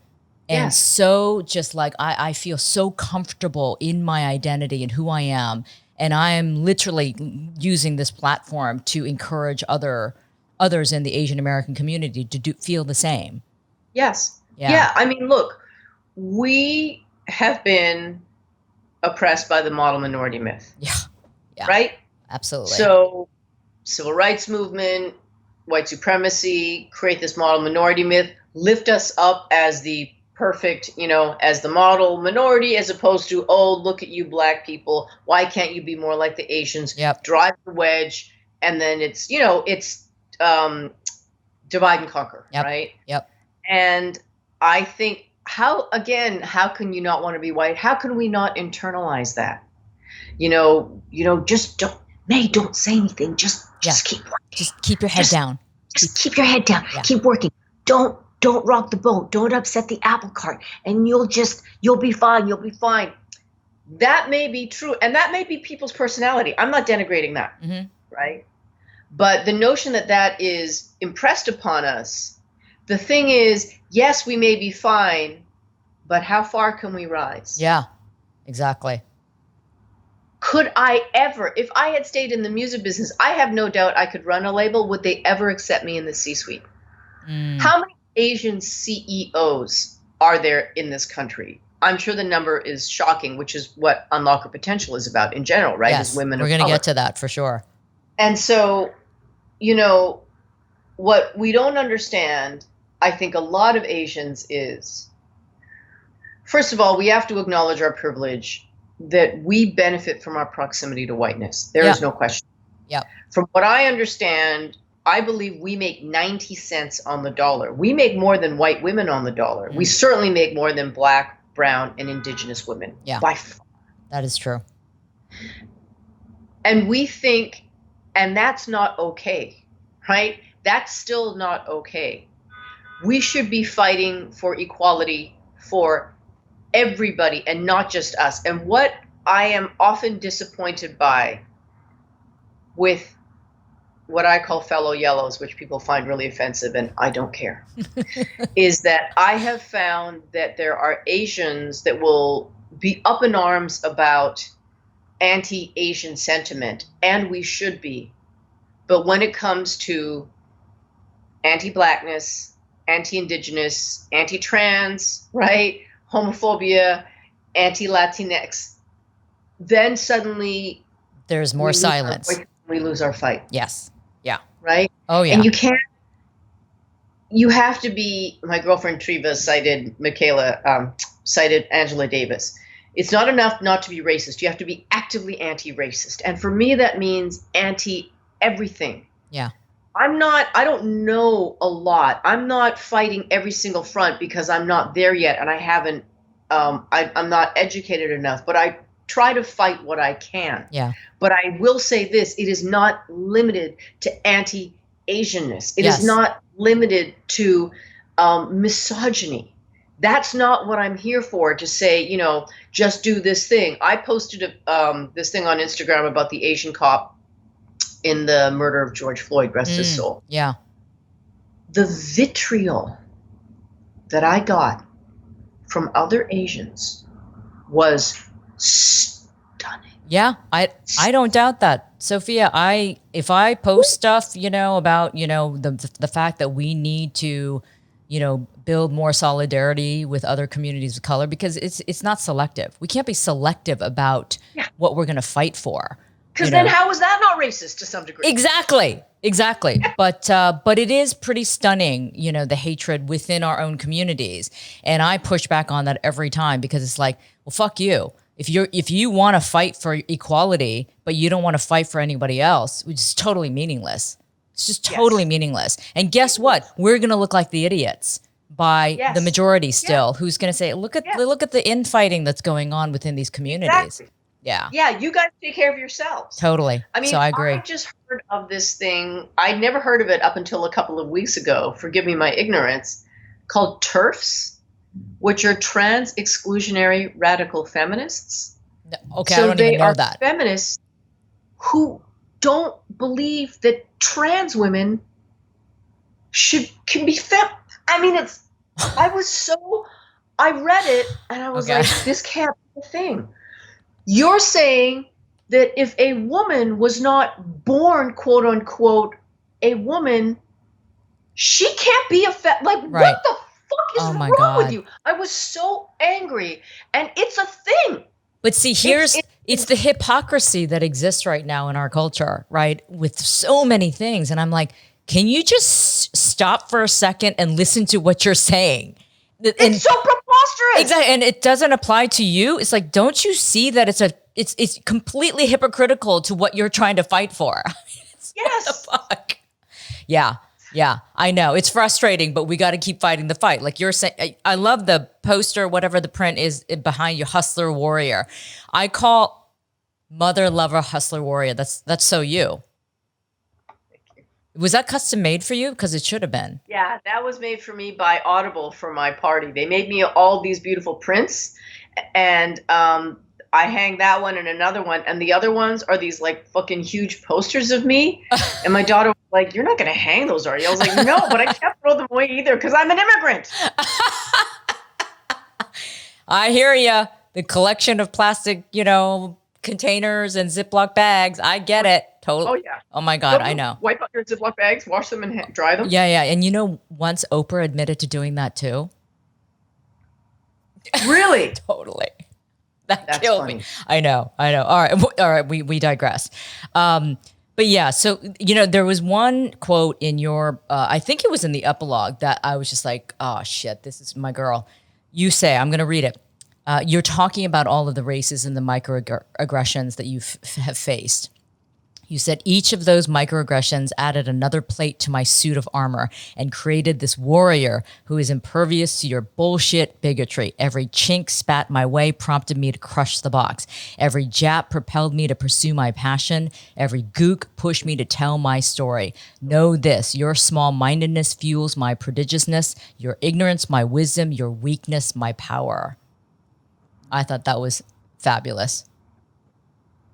And so just like I feel so comfortable in my identity and who I am. And I'm literally using this platform to encourage others in the Asian American community to feel the same. Yes. Yeah. I mean, look, we have been oppressed by the model minority myth. Yeah. Right? Absolutely. So civil rights movement, white supremacy, create this model minority myth, lift us up as the perfect, as the model minority, as opposed to, oh, look at you Black people. Why can't you be more like the Asians? Yep. Drive the wedge. And then it's divide and conquer, right? Yep. And I think how can you not want to be white? How can we not internalize that? Just don't say anything. Just keep working. Just keep your head down. Just keep your head down. Yeah. Keep working. Don't rock the boat. Don't upset the apple cart. And you'll be fine. You'll be fine. That may be true. And that may be people's personality. I'm not denigrating that. Mm-hmm. Right. But the notion that is impressed upon us, the thing is, yes, we may be fine, but how far can we rise? Yeah, exactly. Could I ever, if I had stayed in the music business, I have no doubt I could run a label. Would they ever accept me in the C-suite? How many Asian CEOs are there in this country? I'm sure the number is shocking, which is what Unlock Your Potential is about in general, right? Yes, as women we're going to get to that for sure. And so, what we don't understand, I think a lot of Asians is, first of all, we have to acknowledge our privilege that we benefit from our proximity to whiteness. There is no question. Yeah. From what I understand, I believe we make 90 cents on the dollar. We make more than white women on the dollar. We certainly make more than Black, brown, and indigenous women. Yeah. By far. That is true. And we think, and that's not okay, right? That's still not okay. We should be fighting for equality for everybody and not just us. And what I am often disappointed by with what I call fellow yellows, which people find really offensive, and I don't care, is that I have found that there are Asians that will be up in arms about anti-Asian sentiment, and we should be. But when it comes to anti-Blackness, anti-Indigenous, anti-trans, right, homophobia, anti-Latinx, then suddenly there's more silence. We lose our fight. Yes. Yeah. Right? Oh, yeah. And you have to be, my girlfriend Treva cited Angela Davis. It's not enough not to be racist. You have to be actively anti-racist. And for me, that means anti-everything. Yeah. I don't know a lot. I'm not fighting every single front because I'm not there yet. And I haven't, I'm not educated enough, but I try to fight what I can. Yeah. But I will say this, it is not limited to anti-Asianness. It is not limited to misogyny. That's not what I'm here for, to say, just do this thing. I posted this thing on Instagram about the Asian cop in the murder of George Floyd, rest his soul. Yeah. The vitriol that I got from other Asians was stunning. Yeah, I don't doubt that, Sophia. If I post stuff, about the fact that we need to, build more solidarity with other communities of color, because it's not selective. We can't be selective about what we're going to fight for. Because then how is that not racist to some degree? Exactly. But it is pretty stunning, the hatred within our own communities. And I push back on that every time, because it's like, well, fuck you. If you want to fight for equality, but you don't want to fight for anybody else, which is totally meaningless. It's just totally meaningless. And guess what? We're going to look like the idiots by the majority still, who's going to say, look at the infighting that's going on within these communities. Exactly. Yeah. Yeah, you guys take care of yourselves. Totally. I mean, so I agree. I just heard of this thing. I'd never heard of it up until a couple of weeks ago. Forgive me my ignorance. Called TERFs, which are trans exclusionary radical feminists. Okay, so I don't even know that. Feminists who don't believe that trans women can be I mean, I read it and I was like, this can't be a thing. You're saying that if a woman was not born, quote unquote, a woman, she can't be what the fuck is wrong with you? I was so angry, and it's a thing. But see, it's the hypocrisy that exists right now in our culture, right? With so many things. And I'm like, can you just stop for a second and listen to what you're saying? It's so preposterous. Exactly. And it doesn't apply to you. It's like, don't you see that it's completely hypocritical to what you're trying to fight for? Yes. What the fuck? Yeah, I know. It's frustrating, but we got to keep fighting the fight. Like you're saying, I love the poster, whatever the print is behind you, Hustler Warrior. I call Mother Lover Hustler Warrior. That's so you. Was that custom made for you? Because it should have been. Yeah, that was made for me by Audible for my party. They made me all these beautiful prints, and I hang that one and another one, and the other ones are these like fucking huge posters of me. And my daughter was like, "You're not going to hang those, are you?" I was like, "No, but I can't throw them away either because I'm an immigrant." I hear you. The collection of plastic, containers and Ziploc bags. I get it. Totally. Oh, yeah. Oh, my God. I know. Wipe out your Ziploc bags, wash them, and dry them. Yeah. And once Oprah admitted to doing that too. Really? Totally. That's killed funny. Me. I know. All right. We digress. But yeah, so, there was one quote in your, I think it was in the epilogue that I was just like, oh shit, this is my girl. You say, I'm going to read it. You're talking about all of the races and the microaggressions that you have faced. You said each of those microaggressions added another plate to my suit of armor and created this warrior who is impervious to your bullshit bigotry. Every chink spat my way prompted me to crush the box. Every jab propelled me to pursue my passion. Every gook pushed me to tell my story. Know this, your small-mindedness fuels my prodigiousness, your ignorance, my wisdom, your weakness, my power. I thought that was fabulous.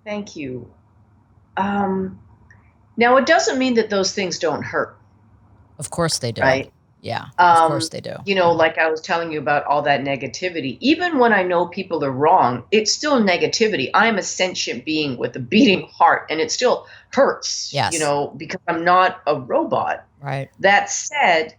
Thank you. Now, it doesn't mean that those things don't hurt. Of course they do. Right? Yeah, of course they do. Like I was telling you about all that negativity. Even when I know people are wrong, it's still negativity. I am a sentient being with a beating heart, and it still hurts, because I'm not a robot. Right. That said,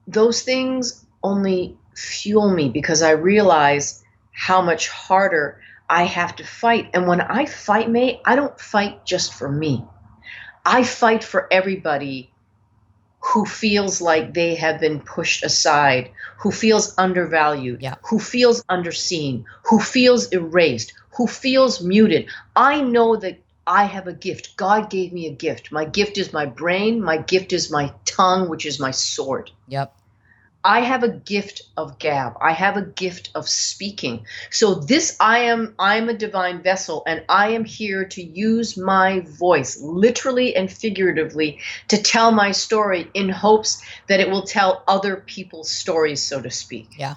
those things only fuel me because I realize how much harder I have to fight. And when I fight, May, I don't fight just for me. I fight for everybody who feels like they have been pushed aside, who feels undervalued, who feels underseen, who feels erased, who feels muted. I know that I have a gift. God gave me a gift. My gift is my brain. My gift is my tongue, which is my sword. Yep. I have a gift of gab. I have a gift of speaking. So I'm a divine vessel, and I am here to use my voice, literally and figuratively, to tell my story in hopes that it will tell other people's stories, so to speak. Yeah.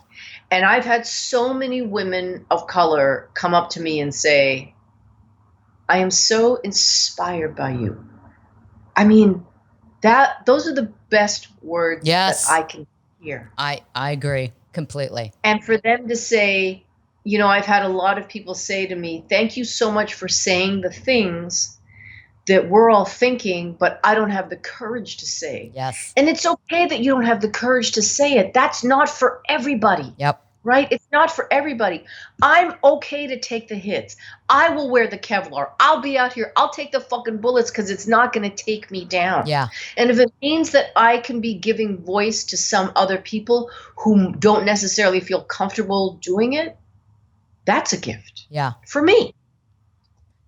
And I've had so many women of color come up to me and say, I am so inspired by you. I mean, those are the best words Yes. that I can hear. I agree completely. And for them to say, I've had a lot of people say to me, thank you so much for saying the things that we're all thinking, but I don't have the courage to say. Yes. And it's okay that you don't have the courage to say it. That's not for everybody. Yep. Right? It's not for everybody. I'm okay to take the hits. I will wear the Kevlar. I'll be out here. I'll take the fucking bullets because it's not going to take me down. Yeah. And if it means that I can be giving voice to some other people who don't necessarily feel comfortable doing it, that's a gift. Yeah. For me.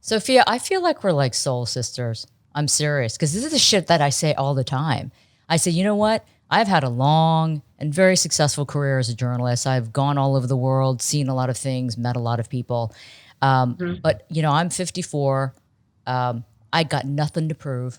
Sophia, I feel like we're like soul sisters. I'm serious, because this is the shit that I say all the time. I say, you know what? I've had a long and very successful career as a journalist. I've gone all over the world, seen a lot of things, met a lot of people. But, I'm 54. I got nothing to prove.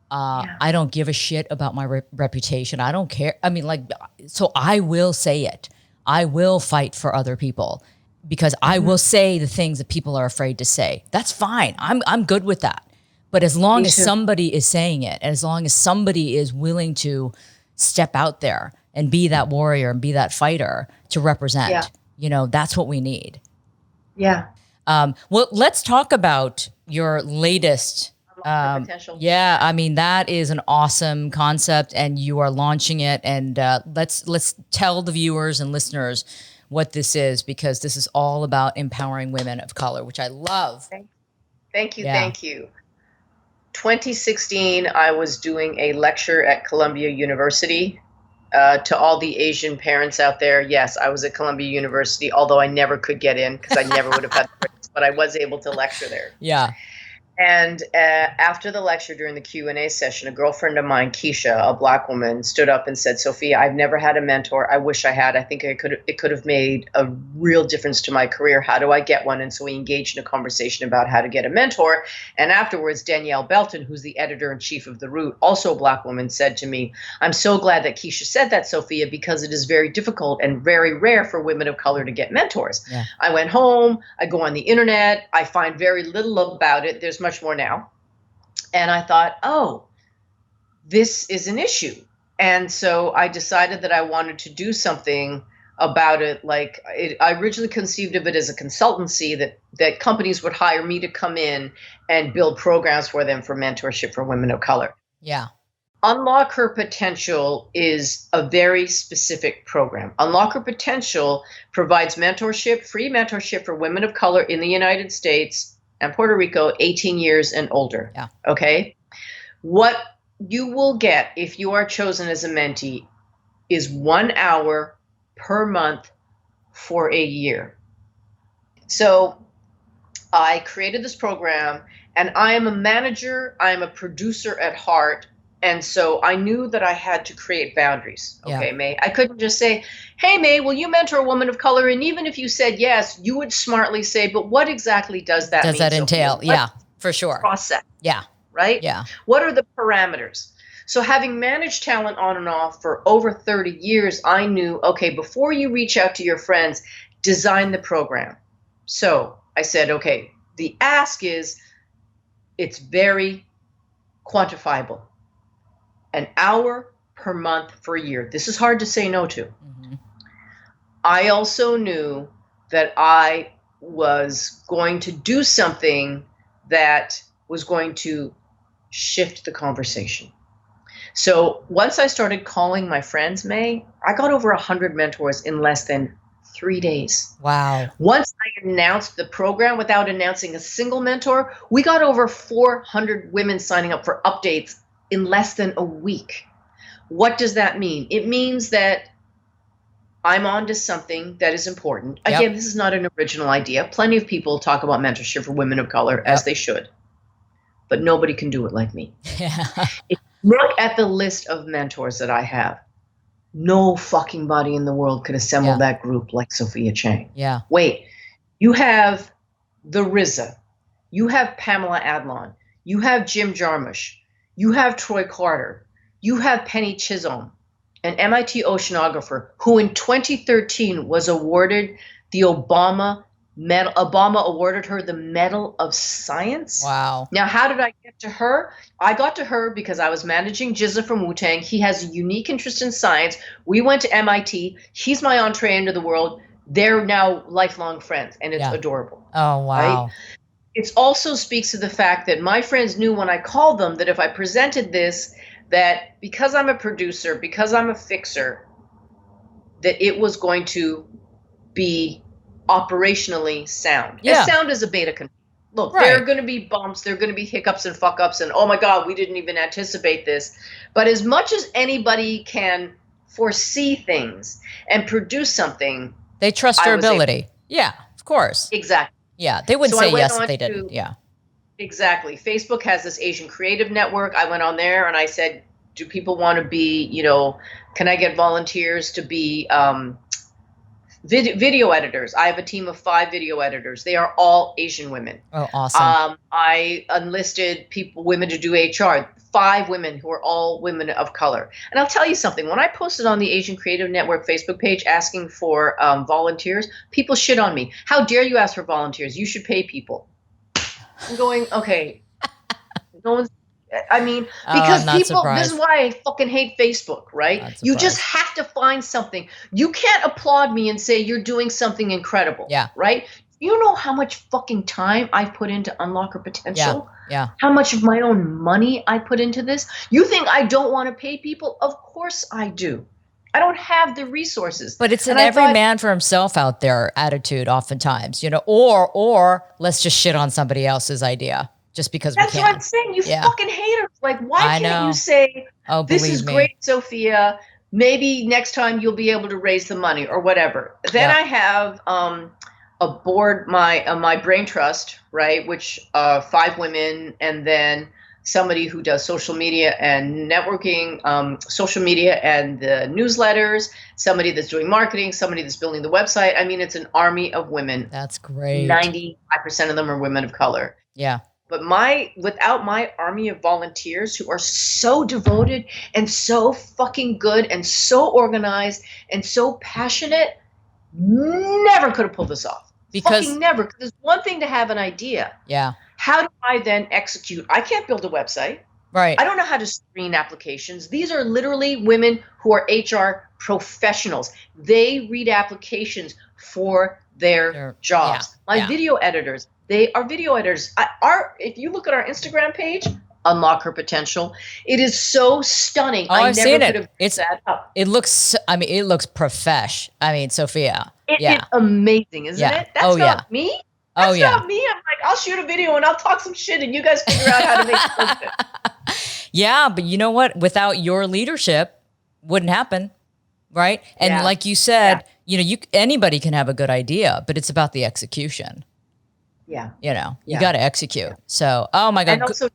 I don't give a shit about my reputation. I don't care. I mean, so I will say it. I will fight for other people because I will say the things that people are afraid to say. That's fine. I'm good with that. But as long as somebody is saying it, and as long as somebody is willing to step out there and be that warrior and be that fighter to represent, that's what we need. Yeah. Well, let's talk about your latest. Potential. Yeah, I mean, that is an awesome concept, and you are launching it. And let's tell the viewers and listeners what this is, because this is all about empowering women of color, which I love. Thank you. Yeah. Thank you. 2016, I was doing a lecture at Columbia University. To all the Asian parents out there, yes, I was at Columbia University, although I never could get in because I never would have had the grades, but I was able to lecture there. Yeah. And after the lecture, during the Q&A session, a girlfriend of mine, Keisha, a Black woman, stood up and said, Sophia, I've never had a mentor. I wish I had. I think it could have made a real difference to my career. How do I get one? And so we engaged in a conversation about how to get a mentor. And afterwards, Danielle Belton, who's the editor-in-chief of The Root, also a Black woman, said to me, I'm so glad that Keisha said that, Sophia, because it is very difficult and very rare for women of color to get mentors. Yeah. I went home. I go on the internet. I find very little about it. There's much more now. And I thought, oh, this is an issue. And so I decided that I wanted to do something about it. I originally conceived of it as a consultancy that companies would hire me to come in and build programs for them for mentorship for women of color. Yeah. Unlock Her Potential is a very specific program. Unlock Her Potential provides mentorship, free mentorship for women of color in the United States and Puerto Rico, 18 years and older. Yeah. Okay. What you will get if you are chosen as a mentee is 1 hour per month for a year. So I created this program, and I am a manager. I am a producer at heart. And so I knew that I had to create boundaries. Okay, yeah. May. I couldn't just say, hey, May, will you mentor a woman of color? And even if you said yes, you would smartly say, but what exactly does that mean? Does that entail? Yeah, for sure. Process. Yeah. Right? Yeah. What are the parameters? So having managed talent on and off for over 30 years, I knew, okay, before you reach out to your friends, design the program. So I said, okay, the ask is, it's very quantifiable. An hour per month for a year. This is hard to say no to. Mm-hmm. I also knew that I was going to do something that was going to shift the conversation. So once I started calling my friends, May, I got over 100 mentors in less than 3 days. Wow. Once I announced the program without announcing a single mentor, we got over 400 women signing up for updates in less than a week. What does that mean? It means that I'm onto something that is important. Yep. Again, this is not an original idea. Plenty of people talk about mentorship for women of color, as they should. But nobody can do it like me. Yeah. If you look at the list of mentors that I have, No fucking body in the world could assemble Yeah. that group like Sophia Chang. Yeah. Wait, you have the RZA, you have Pamela Adlon, you have Jim Jarmusch, you have Troy Carter, you have Penny Chisholm, an MIT oceanographer who in 2013 was awarded the Obama medal. Obama awarded her the Medal of Science. Wow. Now, how did I get to her? I got to her because I was managing Jizza from Wu-Tang. He has a unique interest in science. We went to MIT. He's my entree into the world. They're now lifelong friends, and it's adorable. Oh, wow. Right? It also speaks to the fact that my friends knew when I called them that if I presented this, that because I'm a producer, because I'm a fixer, that it was going to be operationally sound. Yeah. As sound as a beta control. Look, Right. there are going to be bumps, there are going to be hiccups and fuck ups, and oh my God, we didn't even anticipate this. But as much as anybody can foresee things and produce something, They trust your ability. Yeah, of course. Exactly. Yeah, they wouldn't So I say went yes if on they to- didn't. Yeah. Exactly. Facebook has this Asian Creative Network. I went on there and I said, do people want to be, can I get volunteers to be video editors? I have a team of 5 video editors. They are all Asian women. Oh, awesome. I enlisted women to do HR, 5 women who are all women of color. And I'll tell you something, when I posted on the Asian Creative Network Facebook page asking for volunteers, people shit on me. How dare you ask for volunteers? You should pay people. I'm going, okay. No one's, because I'm not people, surprised. this is why I fucking hate Facebook, right? Not You just surprised. have to find something. You can't applaud me and say you're doing something incredible. Yeah. Right? You know how much fucking time I've put into Unlock Her Potential? Yeah. How much of my own money I put into this? You think I don't want to pay people? Of course I do. I don't have the resources. But it's an And I every thought- man for himself out there attitude oftentimes, or let's just shit on somebody else's idea just because That's we what can. I'm saying. You Yeah. fucking haters. Like, why I can't know. you say, Oh, this believe is me. great, Sophia. Maybe next time you'll be able to raise the money or whatever. Then Yeah. I have a board, my brain trust, right, which 5 women, and then somebody who does social media and networking, social media and the newsletters, somebody that's doing marketing, somebody that's building the website. I mean, it's an army of women. That's great. 95% of them are women of color. Yeah. But without my army of volunteers who are so devoted and so fucking good and so organized and so passionate, never could have pulled this off. Because- fucking never. 'Cause it's one thing to have an idea. Yeah. How do I then execute? I can't build a website. Right. I don't know how to screen applications. These are literally women who are HR professionals. They read applications for their jobs. My video editors, they are video editors. If you look at our Instagram page, Unlock Her Potential, it is so stunning. Oh, I I've never seen could it. have It's that up. it looks. It looks profesh. Sophia. It yeah. is amazing, isn't Yeah. it? That's Oh, yeah. not me. Oh, That's yeah. not me. I'm like, I'll shoot a video and I'll talk some shit and you guys figure out how to make it perfect. Yeah, but you know what? Without your leadership, wouldn't happen, right? And Yeah. like you said, anybody can have a good idea, but it's about the execution. Yeah. You Yeah. got to execute. So, oh my God. And also,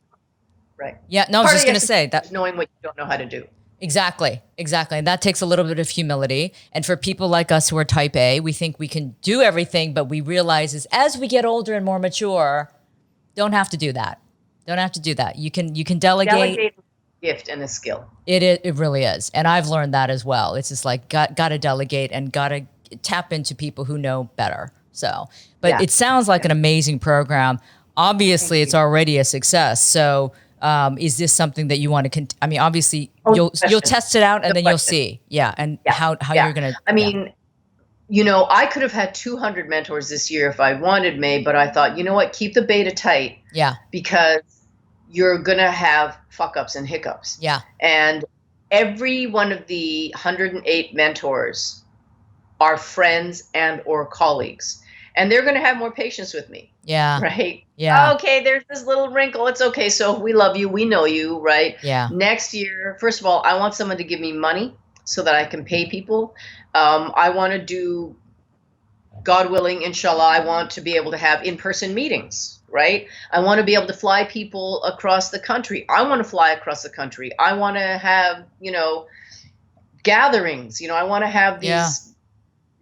right. Yeah, no, I was Part just of going to say that. is knowing what you don't know how to do. Exactly. And that takes a little bit of humility. And for people like us who are type A, we think we can do everything, but we realize as we get older and more mature, don't have to do that. You can delegate. Delegate is a gift and a skill. It really is. And I've learned that as well. It's just like got to delegate and got to tap into people who know better. So, but Yeah. it sounds like an amazing program. Obviously, it's already a success. So, is this something that you want to obviously you'll test it out and then you'll see. Yeah. And how you're going to. I mean, I could have had 200 mentors this year if I wanted, May, but I thought, you know what, keep the beta tight. Yeah. Because you're going to have fuck ups and hiccups. Yeah. And every one of the 108 mentors are friends and or colleagues. And they're going to have more patience with me. Yeah. Right? Yeah. Okay, there's this little wrinkle. It's okay. So we love you. We know you, right? Yeah. Next year, first of all, I want someone to give me money so that I can pay people. I want to do, God willing, inshallah, I want to be able to have in-person meetings, right? I want to be able to fly people across the country. I want to fly across the country. I want to have, gatherings. I want to have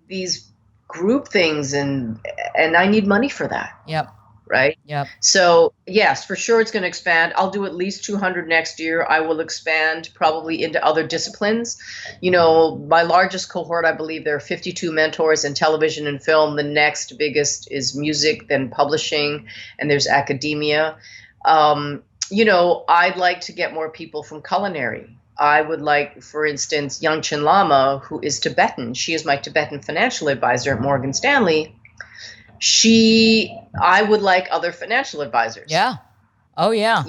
these group things, and I need money for that. Yep. Right. Yep. So yes, for sure it's going to expand. I'll do at least 200 next year. I will expand probably into other disciplines. My largest cohort, I believe there are 52 mentors in television and film. The next biggest is music, then publishing, and there's academia. I'd like to get more people from culinary. I would like, for instance, Young-Chin Lama, who is Tibetan. She is my Tibetan financial advisor at Morgan Stanley. I would like other financial advisors. Yeah. Oh, yeah.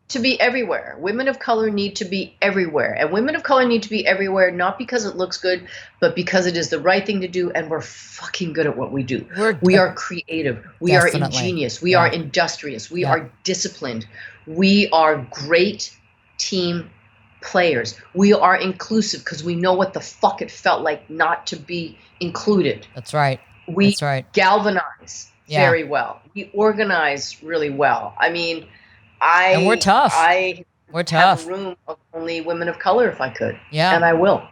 To be everywhere. Women of color need to be everywhere. And women of color need to be everywhere, not because it looks good, but because it is the right thing to do. And we're fucking good at what we do. We are creative. We are ingenious. We are industrious. We are disciplined. We are great team players. We are inclusive because we know what the fuck it felt like not to be included. That's right. We galvanize very well. We organize really well. I mean, and we're tough. We're tough. Have a room of only women of color if I could. Yeah. And I will.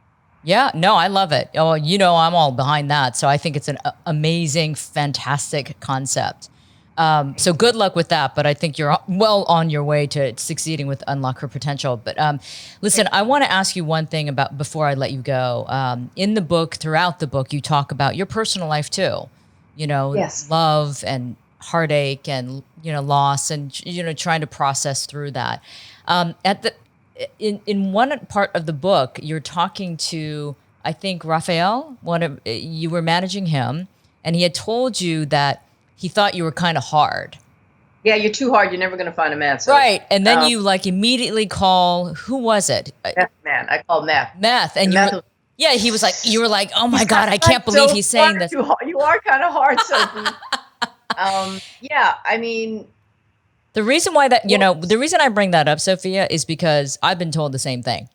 Yeah. No, I love it. Oh, I'm all behind that. So I think it's an amazing, fantastic concept. So good luck with that. But I think you're well on your way to succeeding with Unlock Her Potential. But listen, I want to ask you one thing before I let you go. In the book, throughout the book, you talk about your personal life too. Love and heartache and loss and trying to process through that. In one part of the book, you're talking to, I think, Raphael. You were managing him, and he had told you that he thought you were kind of hard. Yeah, you're too hard. You're never going to find a man. So, right. And then you immediately call, who was it? Man. I called Meth. Meth. And he was like, you were like, oh my God, I can't believe he's saying this. You are kind of hard, Sophie. Yeah, I mean. The reason why the reason I bring that up, Sophia, is because I've been told the same thing.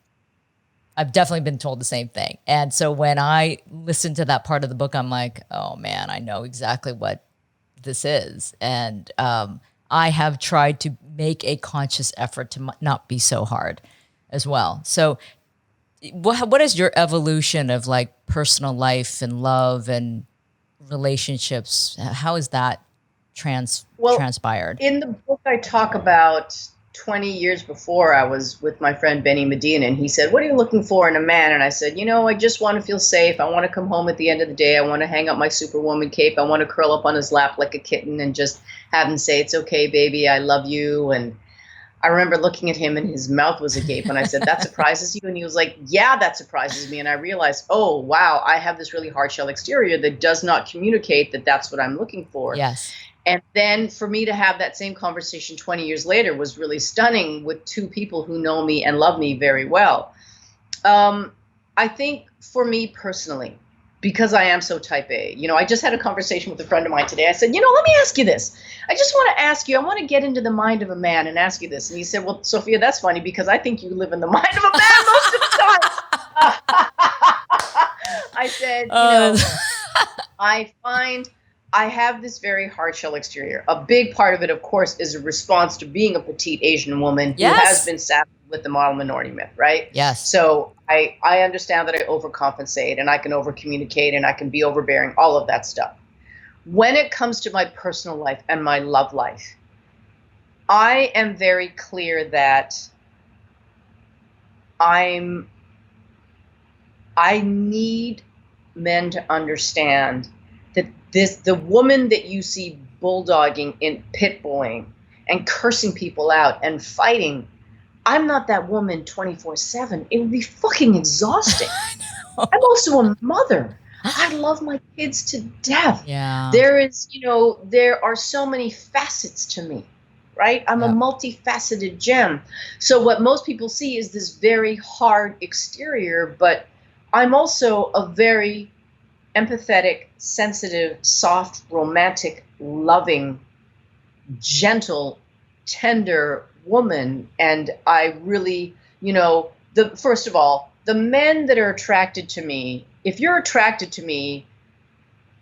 I've definitely been told the same thing. And so when I listened to that part of the book, I'm like, oh man, I know exactly what this is. And I have tried to make a conscious effort to not be so hard as well. So what is your evolution of personal life and love and relationships? How is that transpired? In the book, I talk about 20 years before I was with my friend Benny Medina, and he said, what are you looking for in a man? And I said, I just want to feel safe. I want to come home at the end of the day. I want to hang up my Superwoman cape. I want to curl up on his lap like a kitten and just have him say, it's okay, baby, I love you. And I remember looking at him and his mouth was agape. And I said, that surprises you? And he was like, yeah, that surprises me. And I realized, oh, wow, I have this really hard shell exterior that does not communicate that that's what I'm looking for. Yes. And then for me to have that same conversation 20 years later was really stunning with two people who know me and love me very well. I think for me personally, because I am so type A, I just had a conversation with a friend of mine today. I said, let me ask you this. I just want to ask you, I want to get into the mind of a man and ask you this. And he said, well, Sophia, that's funny because I think you live in the mind of a man most of the time. I said, I find I have this very hard shell exterior. A big part of it, of course, is a response to being a petite Asian woman who has been saddled with the model minority myth, right? Yes. So I understand that I overcompensate and I can overcommunicate and I can be overbearing, all of that stuff. When it comes to my personal life and my love life, I am very clear that I need men to understand that the woman that you see bulldogging and pitbulling and cursing people out and fighting, I'm not that woman 24/7. It would be fucking exhausting. I'm also a mother. I love my kids to death. Yeah. There are so many facets to me, right? I'm a multifaceted gem. So what most people see is this very hard exterior, but I'm also a very empathetic, sensitive, soft, romantic, loving, gentle, tender woman. And I really, first of all, the men that are attracted to me, if you're attracted to me,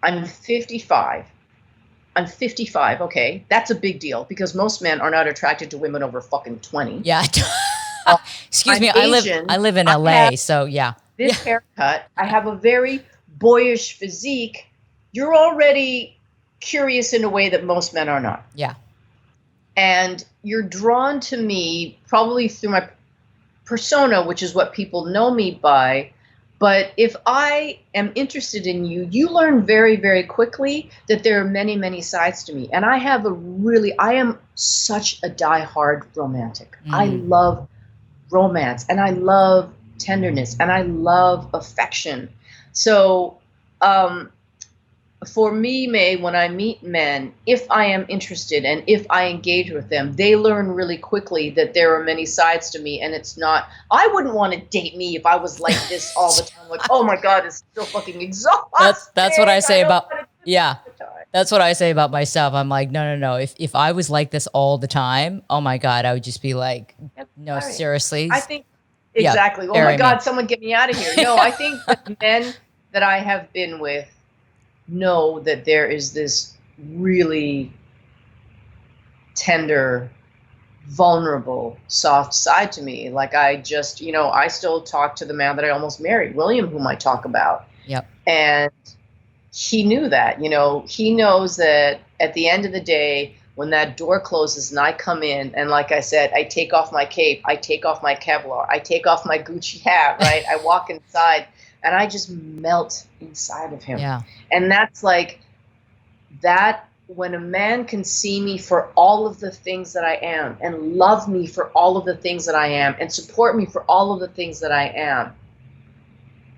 I'm 55. Okay? That's a big deal because most men are not attracted to women over fucking 20. Yeah. Excuse me. I live in LA, so yeah. this haircut, I have a very boyish physique, you're already curious in a way that most men are not. Yeah. And you're drawn to me probably through my persona, which is what people know me by. But if I am interested in you, you learn very, very quickly that there are many, many sides to me. And I am such a diehard romantic. I love romance, and I love tenderness, and I love affection. So for me, May, when I meet men, if I am interested and if I engage with them, they learn really quickly that there are many sides to me, and it's not, I wouldn't want to date me if I was like this all the time. Like, oh my God, it's so fucking exhausting. That's what I say about, that's what I say about myself. I'm like, no. If I was like this all the time, oh my God, I would just be like, no, seriously. I think, exactly. Oh my God, someone get me out of here. No, I think that men that I have been with know that there is this really tender, vulnerable, soft side to me. Like I just, I still talk to the man that I almost married, William, whom I talk about. Yep. And he knew that, he knows that at the end of the day, when that door closes and I come in, and like I said, I take off my cape, I take off my Kevlar, I take off my Gucci hat, right? I walk inside and I just melt inside of him. Yeah. And that's like that, when a man can see me for all of the things that I am, and love me for all of the things that I am, and support me for all of the things that I am,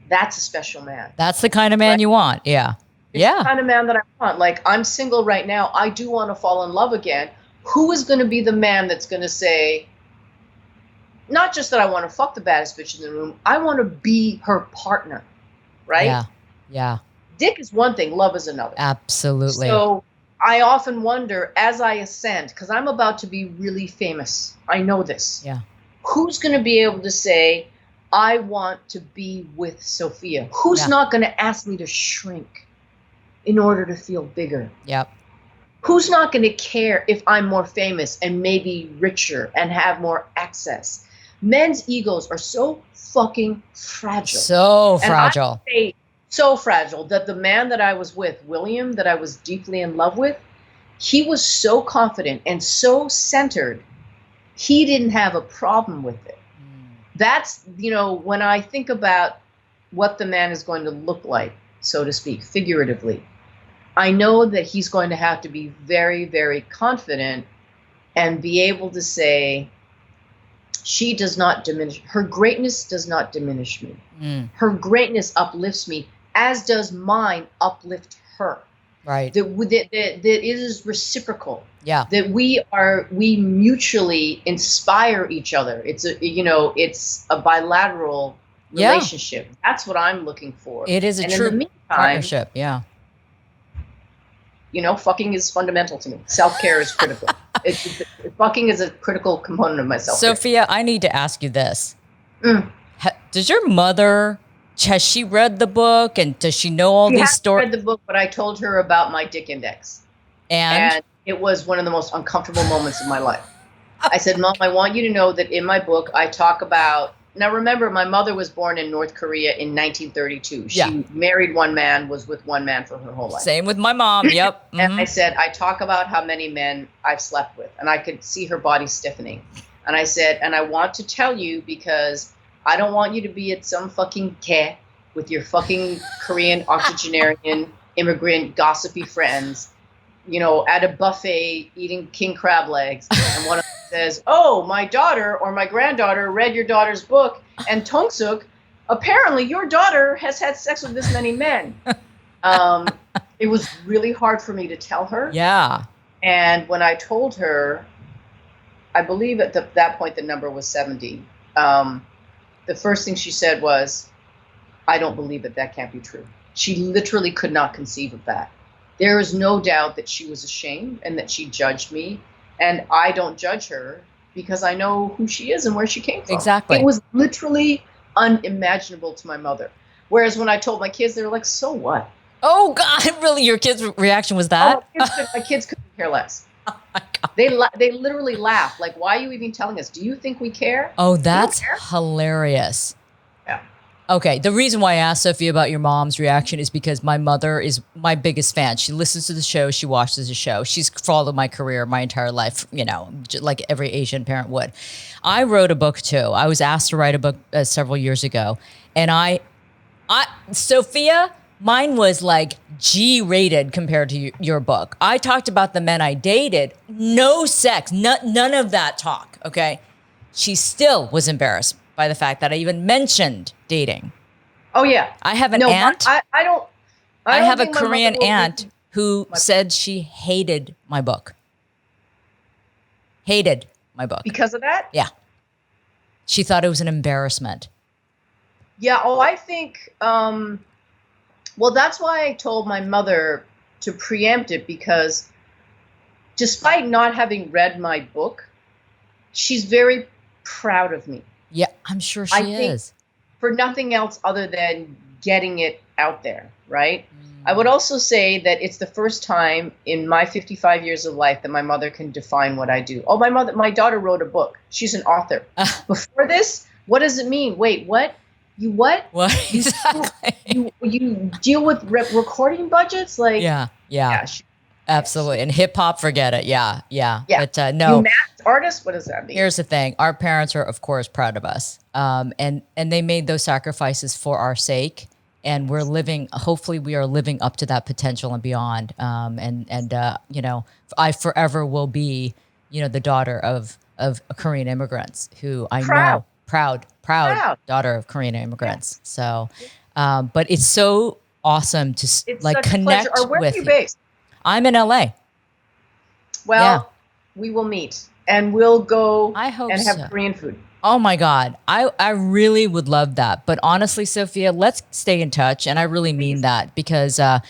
that's a special man. That's the kind of man you want. Yeah. It's the kind of man that I want. Like, I'm single right now. I do want to fall in love again. Who is going to be the man that's going to say, not just that I want to fuck the baddest bitch in the room, I want to be her partner, right? Yeah, yeah. Dick is one thing, love is another. Absolutely. So I often wonder, as I ascend, because I'm about to be really famous, I know this. Yeah. Who's going to be able to say, I want to be with Sophia? Who's not going to ask me to shrink in order to feel bigger? Yep. Who's not going to care if I'm more famous and maybe richer and have more access? Men's egos are so fucking fragile. So fragile. And I say so fragile that the man that I was with, William, that I was deeply in love with, he was so confident and so centered, he didn't have a problem with it. That's, when I think about what the man is going to look like, so to speak, figuratively, I know that he's going to have to be very, very confident and be able to say, she does not diminish, her greatness does not diminish me. Her greatness uplifts me, as does mine uplift her. Right. That it is reciprocal. Yeah. That we mutually inspire each other. It's a bilateral relationship. That's what I'm looking for. It is a true partnership. Yeah. Fucking is fundamental to me. Self-care is critical. Fucking is a critical component of my self-care. Sophia, I need to ask you this. Does your mother, has she read the book, and does she know all these stories? She hasn't read the book, but I told her about my dick index. And it was one of the most uncomfortable moments of my life. I said, Mom, I want you to know that in my book, I talk about, now remember, my mother was born in North Korea in 1932. She married one man, was with one man for her whole life. Same with my mom. Yep. And I said, I talk about how many men I've slept with, and I could see her body stiffening. And I said, and I want to tell you because I don't want you to be at some fucking ke with your fucking Korean octogenarian immigrant gossipy friends, at a buffet eating king crab legs, and one of them says, oh, my daughter or my granddaughter read your daughter's book, and Tongsuk, apparently your daughter has had sex with this many men. It was really hard for me to tell her. Yeah. And when I told her, I believe at that point the number was 70. The first thing she said was, I don't believe that can't be true. She literally could not conceive of that. There is no doubt that she was ashamed and that she judged me. And I don't judge her because I know who she is and where she came from. Exactly. It was literally unimaginable to my mother. Whereas when I told my kids, they were like, so what? Oh, God, really? Your kids' reaction was that? My kids couldn't care less. Oh, my God. They literally laugh. Like, why are you even telling us? Do you think we care? Oh, that's hilarious. Yeah. Okay, the reason why I asked Sophia about your mom's reaction is because my mother is my biggest fan. She listens to the show. She watches the show. She's followed my career my entire life, like every Asian parent would. I wrote a book too. I was asked to write a book several years ago. And Sophia, mine was like G-rated compared to your book. I talked about the men I dated. No sex, none of that talk, okay? She still was embarrassed by the fact that I even mentioned dating. Oh yeah. I have an aunt. I have a Korean aunt who said she hated my book. Hated my book. Because of that? Yeah. She thought it was an embarrassment. Yeah. Oh, I think, well, that's why I told my mother to preempt it, because despite not having read my book, she's very proud of me. Yeah, I'm sure she is. For nothing else other than getting it out there, right? I would also say that it's the first time in my 55 years of life that my mother can define what I do. Oh, my daughter wrote a book. She's an author. Before this, what does it mean? Wait, what? You what? What exactly? You deal with recording budgets? Like yeah. Absolutely. And hip hop, forget it. Yeah. But no. You math artist? What does that mean? Here's the thing. Our parents are, of course, proud of us. And they made those sacrifices for our sake. And hopefully we are living up to that potential and beyond. I forever will be, the daughter of Korean immigrants who I know, proud daughter of Korean immigrants. So, but it's so awesome to connect with. Where are you based? I'm in LA. Well, we will meet and we'll go have Korean food. Oh my God. I really would love that. But honestly, Sophia, let's stay in touch. And I really mean that, because I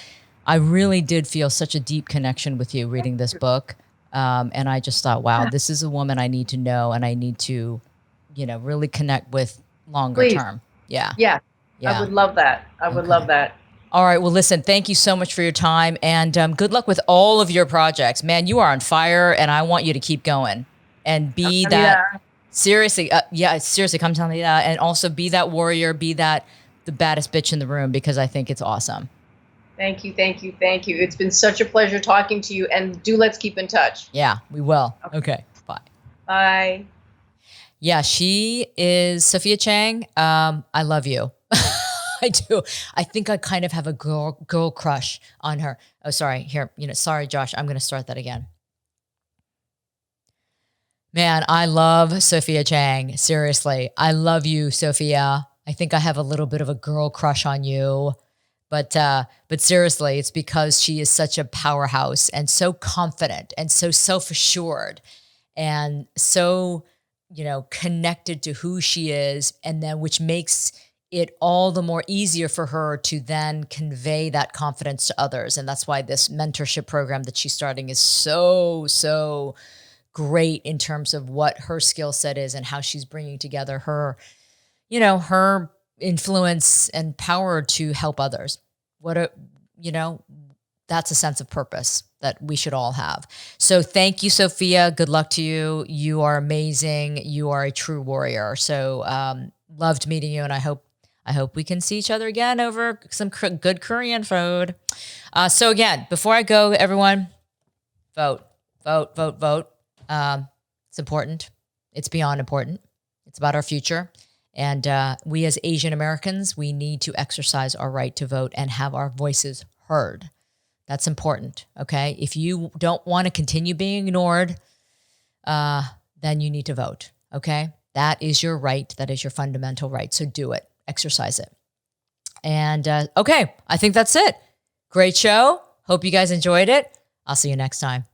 really did feel such a deep connection with you reading this book. And I just thought, wow, this is a woman I need to know and I need to, really connect with longer term. Yeah. I would love that. I would love that. All right. Well, listen, thank you so much for your time, and good luck with all of your projects. Man, you are on fire, and I want you to keep going and be that. Seriously. Seriously, come tell me that. And also be that warrior, be the baddest bitch in the room, because I think it's awesome. Thank you. It's been such a pleasure talking to you, and let's keep in touch. Yeah, we will. Okay. Bye. Bye. Yeah, she is Sophia Chang. I love you. I do. I think I kind of have a girl crush on her. Oh, sorry. Here, sorry, Josh. I'm going to start that again. Man, I love Sophia Chang. Seriously. I love you, Sophia. I think I have a little bit of a girl crush on you. But seriously, it's because she is such a powerhouse and so confident and so self-assured and so, connected to who she is, and then which makes it all the more easier for her to then convey that confidence to others. And that's why this mentorship program that she's starting is so great in terms of what her skill set is and how she's bringing together her, her influence and power to help others. That's a sense of purpose that we should all have. So thank you, Sophia. Good luck to you. You are amazing. You are a true warrior. So loved meeting you, and I hope we can see each other again over some good Korean food. So again, before I go, everyone, vote. It's important. It's beyond important. It's about our future. And we as Asian Americans, we need to exercise our right to vote and have our voices heard. That's important, okay? If you don't want to continue being ignored, then you need to vote, okay? That is your right. That is your fundamental right. So do it. Exercise it. And okay, I think that's it. Great show. Hope you guys enjoyed it. I'll see you next time.